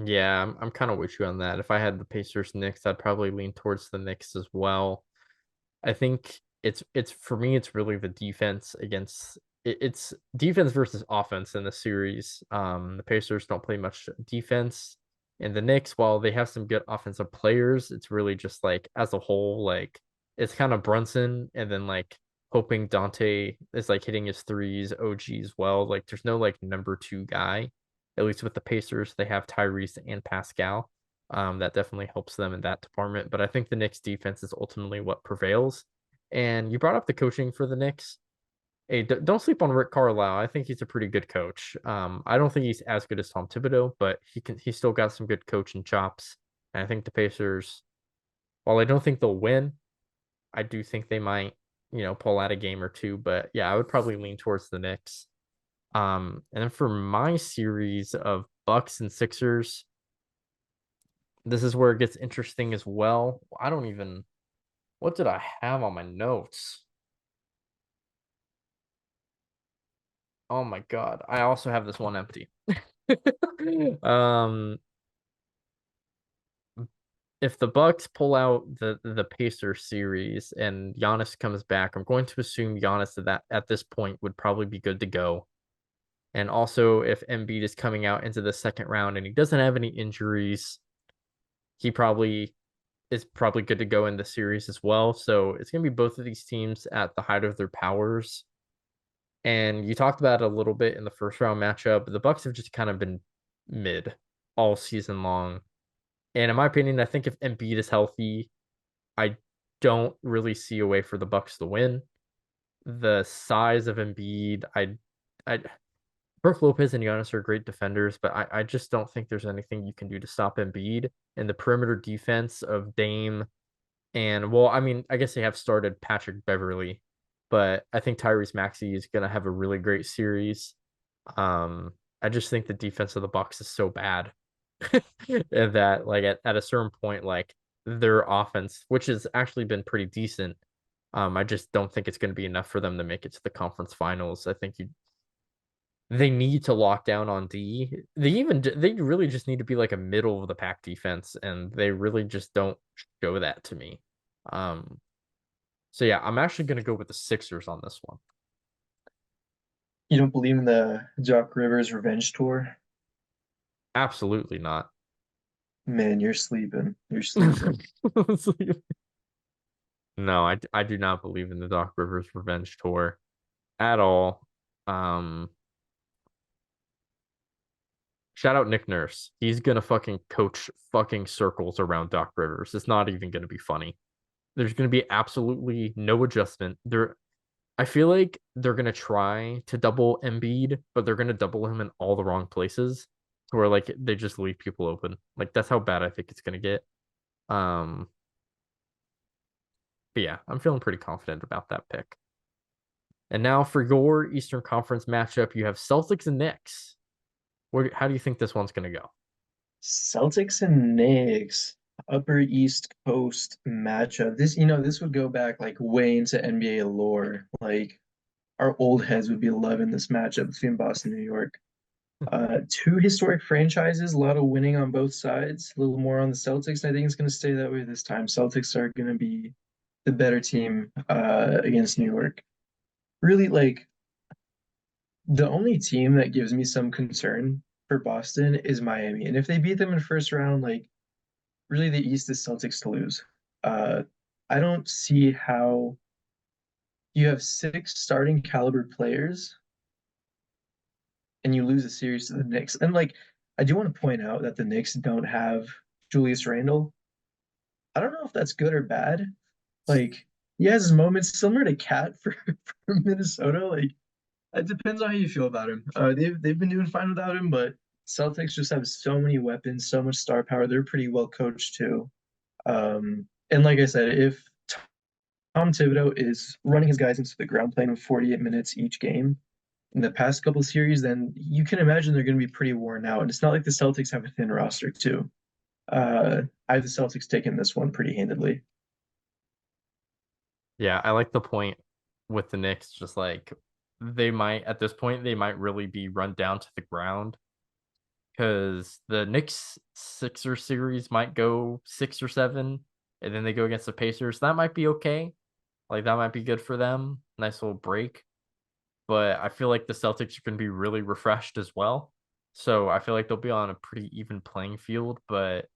Yeah, I'm kind of with you on that. If I had the Pacers Knicks, I'd probably lean towards the Knicks as well. I think it's for me, it's really the defense against it's defense versus offense in the series. The Pacers don't play much defense, and the Knicks, while they have some good offensive players, it's really just like as a whole, like it's kind of Brunson and then like hoping Dante is like hitting his threes, OG as well. Like there's no like number two guy. At least with the Pacers, they have Tyrese and Pascal. That definitely helps them in that department. But I think the Knicks defense is ultimately what prevails. And you brought up the coaching for the Knicks. Hey, don't sleep on Rick Carlisle. I think he's a pretty good coach. I don't think he's as good as Tom Thibodeau, but he's still got some good coaching chops. And I think the Pacers, while I don't think they'll win, I do think they might, pull out a game or two. But yeah, I would probably lean towards the Knicks. And then for my series of Bucks and Sixers, this is where it gets interesting as well. I don't even what did I have on my notes? Oh my god. I also have this one empty. um if the Bucks pull out the Pacers series and Giannis comes back, I'm going to assume Giannis at this point would probably be good to go. And also if Embiid is coming out into the second round and he doesn't have any injuries, he probably is probably good to go in the series as well. So it's going to be both of these teams at the height of their powers. And you talked about it a little bit in the first round matchup. The Bucks have just kind of been mid all season long. And in my opinion, I think if Embiid is healthy, I don't really see a way for the Bucks to win. The size of Embiid, I Brooke Lopez and Giannis are great defenders, but I just don't think there's anything you can do to stop Embiid. And the perimeter defense of Dame and well, I mean, I guess they have started Patrick Beverly, but I think Tyrese Maxey is gonna have a really great series. I just think the defense of the Bucks is so bad that like at a certain point, like their offense, which has actually been pretty decent, I just don't think it's gonna be enough for them to make it to the conference finals. I think they need to lock down on D. They really just need to be like a middle of the pack defense, and they really just don't show that to me. Um, so yeah, I'm actually gonna go with the Sixers on this one. You don't believe in the Doc Rivers revenge tour? Absolutely not. Man, you're sleeping. You're sleeping. No, I do not believe in the Doc Rivers revenge tour at all. Um, Shout out Nick Nurse. He's gonna fucking coach fucking circles around Doc Rivers. It's not even gonna be funny. There's gonna be absolutely no adjustment. I feel like they're gonna try to double Embiid, but they're gonna double him in all the wrong places, to where like they just leave people open. Like that's how bad I think it's gonna get. Um, but yeah, I'm feeling pretty confident about that pick. And now for your Eastern Conference matchup, you have Celtics and Knicks. How do you think this one's gonna go? Celtics and Knicks, Upper East Coast matchup. This would go back like way into NBA lore. Like our old heads would be loving this matchup between Boston and New York. Two historic franchises, a lot of winning on both sides, a little more on the Celtics. I think it's going to stay that way this time. Celtics are going to be the better team against New York. Really, like the only team that gives me some concern for Boston is Miami. And if they beat them in first round, like really the East is Celtics to lose. Uh, I don't see how you have six starting caliber players and you lose a series to the Knicks. And like, I do want to point out that the Knicks don't have Julius Randle. I don't know if that's good or bad. Like, he has his moments similar to Cat for Minnesota. Like, it depends on how you feel about him. They've been doing fine without him, but Celtics just have so many weapons, so much star power. They're pretty well coached too. And like I said, if Tom Thibodeau is running his guys into the ground, playing them 48 minutes each game in the past couple of series, then you can imagine they're going to be pretty worn out. And it's not like the Celtics have a thin roster too. I have the Celtics taking this one pretty handedly. Yeah, I like the point with the Knicks. Just like they might at this point, they might really be run down to the ground because the Knicks Sixer series might go 6 or 7, and then they go against the Pacers. That might be okay. Like that might be good for them. Nice little break. But I feel like the Celtics are going to be really refreshed as well. So I feel like they'll be on a pretty even playing field. But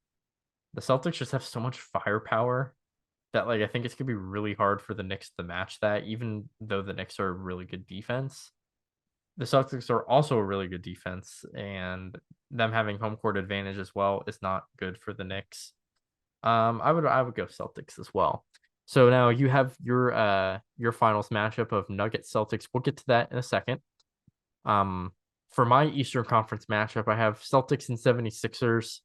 the Celtics just have so much firepower that like I think it's gonna be really hard for the Knicks to match that, even though the Knicks are a really good defense. The Celtics are also a really good defense, and them having home court advantage as well is not good for the Knicks. I would go Celtics as well. So now you have your finals matchup of Nuggets Celtics. We'll get to that in a second. Um, for my Eastern Conference matchup, I have Celtics and 76ers.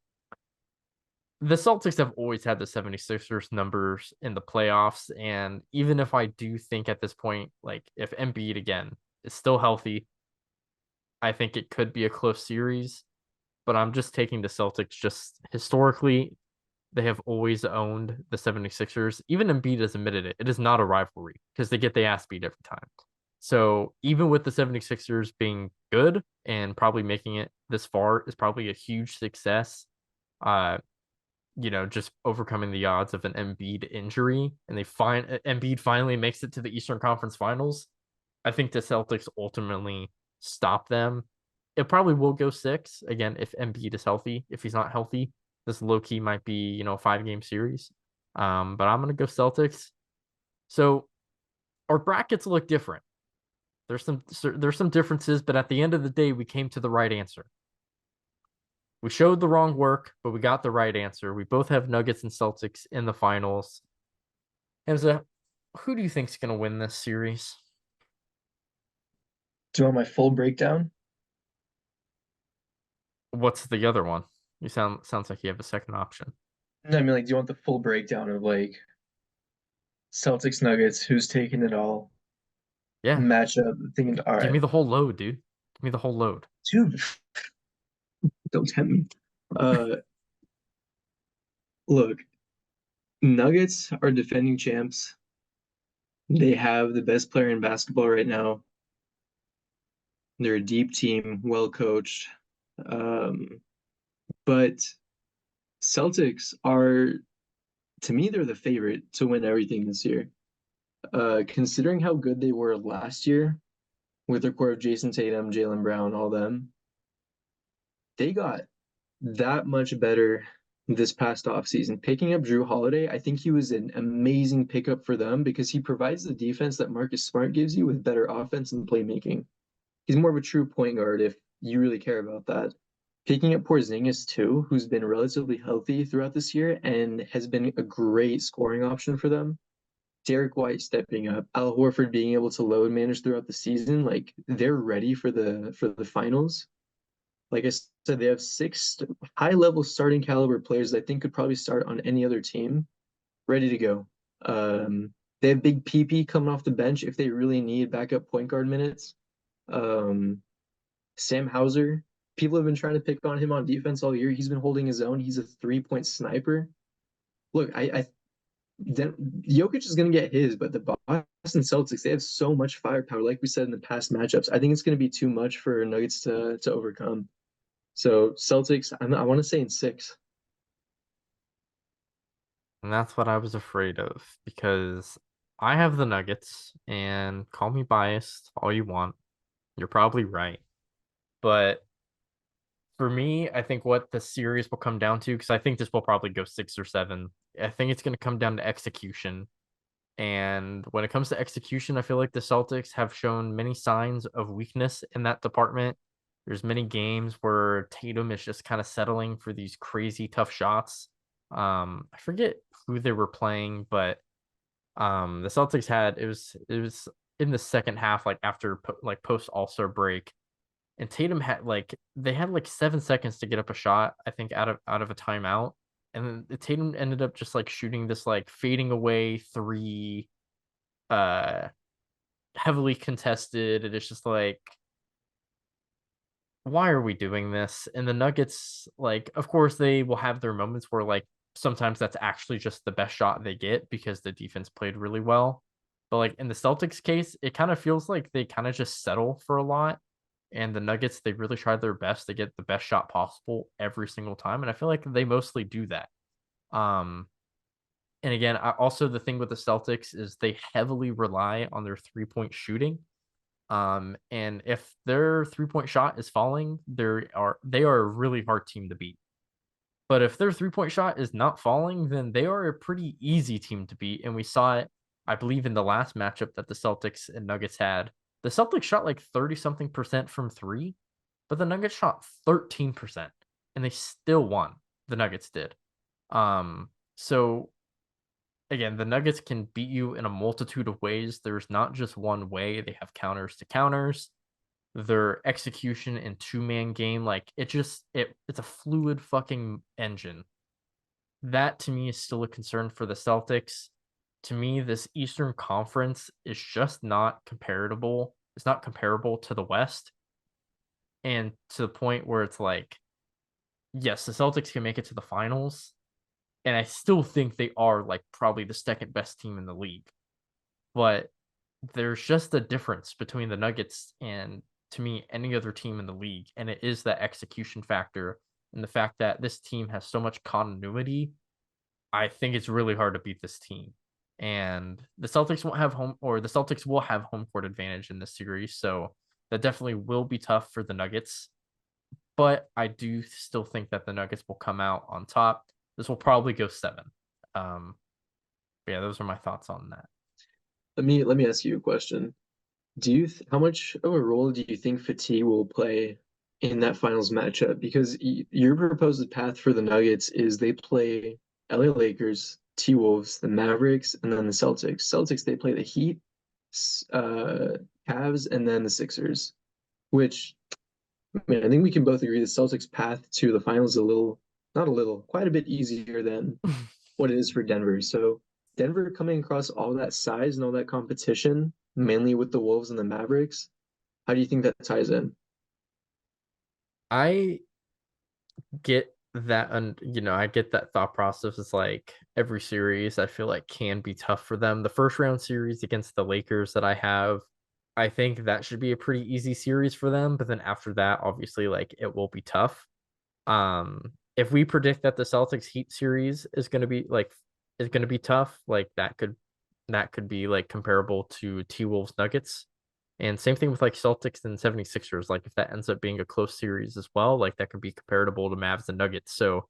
The Celtics have always had the 76ers numbers in the playoffs. And even if I do think at this point, like if Embiid again is still healthy, I think it could be a close series. But I'm just taking the Celtics just historically. They have always owned the 76ers. Even Embiid has admitted it. It is not a rivalry because they get the ass beat every time. So even with the 76ers being good and probably making it this far is probably a huge success. Uh, just overcoming the odds of an Embiid injury, and they find Embiid finally makes it to the Eastern Conference Finals. I think the Celtics ultimately stop them. It probably will go 6 again if Embiid is healthy. If he's not healthy, this low key might be 5-game series. But I'm gonna go Celtics. So our brackets look different. There's some differences, but at the end of the day, we came to the right answer. We showed the wrong work, but we got the right answer. We both have Nuggets and Celtics in the finals. Hamza, who do you think's going to win this series? Do you want my full breakdown? What's the other one? You sounds like you have a second option. No, I mean, like, do you want the full breakdown of like Celtics Nuggets, who's taking it all, Yeah, matchup? Thinking, all give right, me the whole load, dude. Give me the whole load. dude, don't tempt me. Uh, Look, Nuggets are defending champs. They have the best player in basketball right now. They're a deep team, well coached. Um, but Celtics are, to me, they're the favorite to win everything this year. Considering how good they were last year with their core of Jason Tatum, Jaylen Brown, all them, they got that much better this past offseason. Picking up Drew Holiday, I think he was an amazing pickup for them because he provides the defense that Marcus Smart gives you with better offense and playmaking. He's more of a true point guard if you really care about that. Picking up Porzingis too, who's been relatively healthy throughout this year and has been a great scoring option for them. Derek White stepping up, Al Horford being able to load manage throughout the season, like they're ready for the finals. Like I said, they have 6 high level starting caliber players that I think could probably start on any other team, ready to go. They have Big PP coming off the bench if they really need backup point guard minutes. Um, Sam Hauser, people have been trying to pick on him on defense all year. He's been holding his own. He's a 3-point sniper. Look, I then Jokic is going to get his, but the Boston Celtics, they have so much firepower. Like we said in the past matchups, I think it's going to be too much for Nuggets to overcome. So Celtics, I want to say in 6. And that's what I was afraid of because I have the Nuggets, and call me biased all you want. You're probably right. But for me, I think what the series will come down to, because I think this will probably go 6 or 7. I think it's going to come down to execution. And when it comes to execution, I feel like the Celtics have shown many signs of weakness in that department. There's many games where Tatum is just kind of settling for these crazy tough shots. I forget who they were playing, but the Celtics had it was in the second half, like after like post All-Star break, and Tatum had like they had like 7 seconds to get up a shot, I think out of a timeout, and then Tatum ended up just like shooting this like fading away three, uh, heavily contested, and it's just like why are we doing this? And the Nuggets, like, of course, they will have their moments where, like, sometimes that's actually just the best shot they get because the defense played really well. But, like, in the Celtics case, it kind of feels like they kind of just settle for a lot. And the Nuggets, they really try their best to get the best shot possible every single time. And I feel like they mostly do that. Um, and again, also the thing with the Celtics is they heavily rely on their 3-point shooting. And if their 3-point shot is falling, they are a really hard team to beat. But if their 3-point shot is not falling, then they are a pretty easy team to beat. And we saw it, I believe, in the last matchup that the Celtics and Nuggets had. The Celtics shot like 30 something percent from three, but the Nuggets shot 13% and they still won. The Nuggets did. So again, the Nuggets can beat you in a multitude of ways. There's not just one way. They have counters to counters. Their execution and two-man game, like it's a fluid fucking engine. That to me is still a concern for the Celtics. To me, this Eastern Conference is just not comparable. It's not comparable to the West. And to the point where it's like, yes, the Celtics can make it to the finals. And I still think they are like probably the second best team in the league. But there's just a difference between the Nuggets and, to me, any other team in the league, and it is that execution factor and the fact that this team has so much continuity. I think it's really hard to beat this team. And the Celtics will have home court advantage in this series, so that definitely will be tough for the Nuggets. But I do still think that the Nuggets will come out on top. This will probably go seven. Um, yeah, those are my thoughts on that. Let me ask you a question. How much of a role do you think fatigue will play in that finals matchup? Because your proposed path for the Nuggets is they play LA Lakers, T-Wolves, the Mavericks, and then the Celtics. Celtics, they play the Heat, Cavs, and then the Sixers, which, I mean, I think we can both agree the Celtics' path to the finals is not a little, quite a bit easier than what it is for Denver. So Denver coming across all that size and all that competition, mainly with the Wolves and the Mavericks, how do you think that ties in? I get that, and I get that thought process. Is like every series I feel like can be tough for them. The first round series against the Lakers that I have, I think that should be a pretty easy series for them. But then after that, obviously, like it will be tough. If we predict that the Celtics Heat series is gonna be tough, like that could be like comparable to T Wolves Nuggets. And same thing with like Celtics and 76ers. Like if that ends up being a close series as well, like that could be comparable to Mavs and Nuggets. So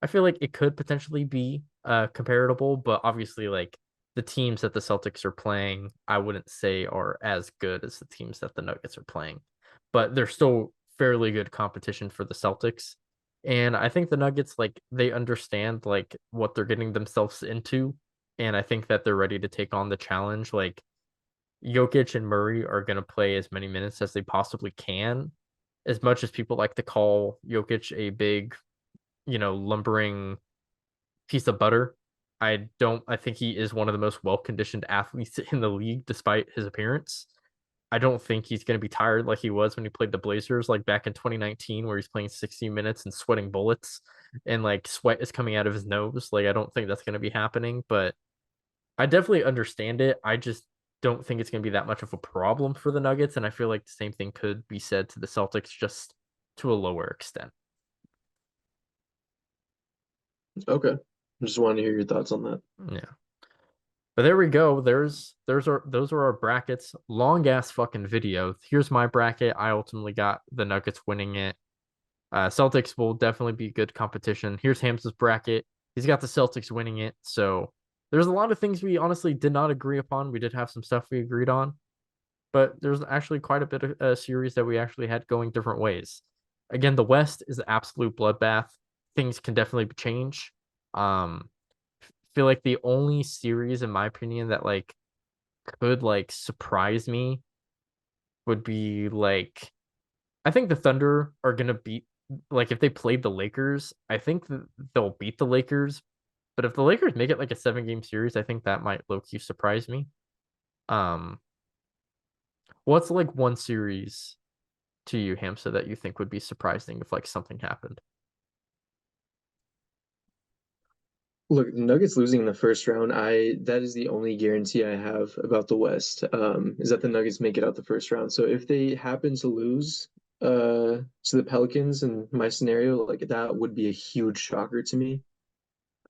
I feel like it could potentially be comparable, but obviously like the teams that the Celtics are playing, I wouldn't say are as good as the teams that the Nuggets are playing. But they're still fairly good competition for the Celtics. And I think the Nuggets, like, they understand like what they're getting themselves into. And I think that they're ready to take on the challenge. Like Jokic and Murray are going to play as many minutes as they possibly can. As much as people like to call Jokic a big, lumbering piece of butter, I think he is one of the most well-conditioned athletes in the league despite his appearance. I don't think he's going to be tired like he was when he played the Blazers, like back in 2019, where he's playing 60 minutes and sweating bullets and like sweat is coming out of his nose. Like, I don't think that's going to be happening, but I definitely understand it. I just don't think it's going to be that much of a problem for the Nuggets. And I feel like the same thing could be said to the Celtics, just to a lower extent. Okay. I just wanted to hear your thoughts on that. Yeah. But there we go. Those are our brackets. Long ass fucking video. Here's my bracket. I ultimately got the Nuggets winning it. Celtics will definitely be good competition. Here's Hamza's bracket. He's got the Celtics winning it. So there's a lot of things we honestly did not agree upon. We did have some stuff we agreed on, but there's actually quite a bit of a series that we actually had going different ways. Again, the West is an absolute bloodbath. Things can definitely change. Um, feel like the only series, in my opinion, that like could like surprise me would be like, I think the Thunder are gonna beat, like, if they played the Lakers, I think they'll beat the Lakers. But if the Lakers make it like a 7-game series, I think that might low key surprise me. Um, what's like one series to you, Hamza, that you think would be surprising if like something happened? Look, Nuggets losing in the first round, I that is the only guarantee I have about the West, is that the Nuggets make it out the first round. So if they happen to lose to the Pelicans in my scenario, like that would be a huge shocker to me.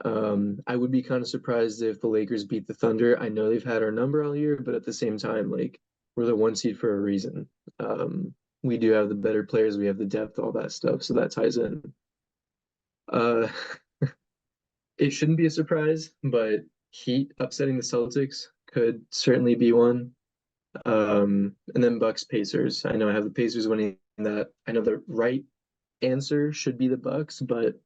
I would be kind of surprised if the Lakers beat the Thunder. I know they've had our number all year, but at the same time, like we're the one seed for a reason. We do have the better players, we have the depth, all that stuff, so that ties in. Uh, it shouldn't be a surprise, but Heat upsetting the Celtics could certainly be one. And then Bucks Pacers. I know I have the Pacers winning that. I know the right answer should be the Bucks, but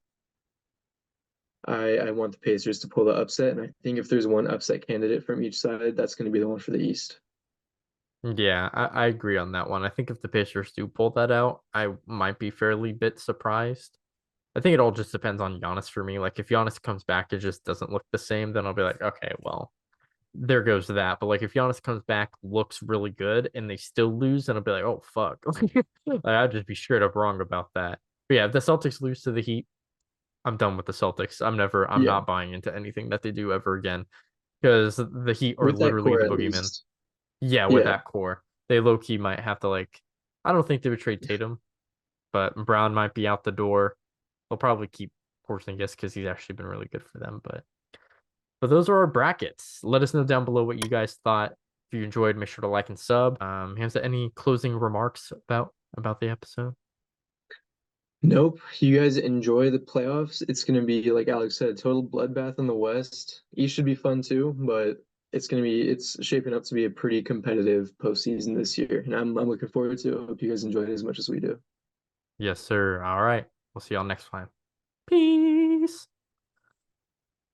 I want the Pacers to pull the upset, and I think if there's one upset candidate from each side, that's going to be the one for the East. Yeah, I agree on that one. I think if the Pacers do pull that out, I might be fairly bit surprised. I think it all just depends on Giannis for me. Like if Giannis comes back, it just doesn't look the same, then I'll be like, okay, well, there goes that. But like if Giannis comes back, looks really good, and they still lose, then I'll be like, oh fuck. Like, I'd just be straight up wrong about that. But yeah, if the Celtics lose to the Heat, I'm done with the Celtics. I'm Yeah, not buying into anything that they do ever again. Because the Heat are with that literally core the at boogeyman. least. Yeah, with Yeah, that core. They low key might have to like I don't think they would trade Tatum, but Brown might be out the door. They'll probably keep Porzingis because he's actually been really good for them. But those are our brackets. Let us know down below what you guys thought. If you enjoyed, make sure to like and sub. Hamza, any closing remarks about the episode? nope. You guys enjoy the playoffs. It's going to be, like Alex said, a total bloodbath in the West. East should be fun too, but it's shaping up to be a pretty competitive postseason this year, and I'm looking forward to it. I hope you guys enjoy it as much as we do. Yes, sir. All right. We'll see y'all next time. Peace.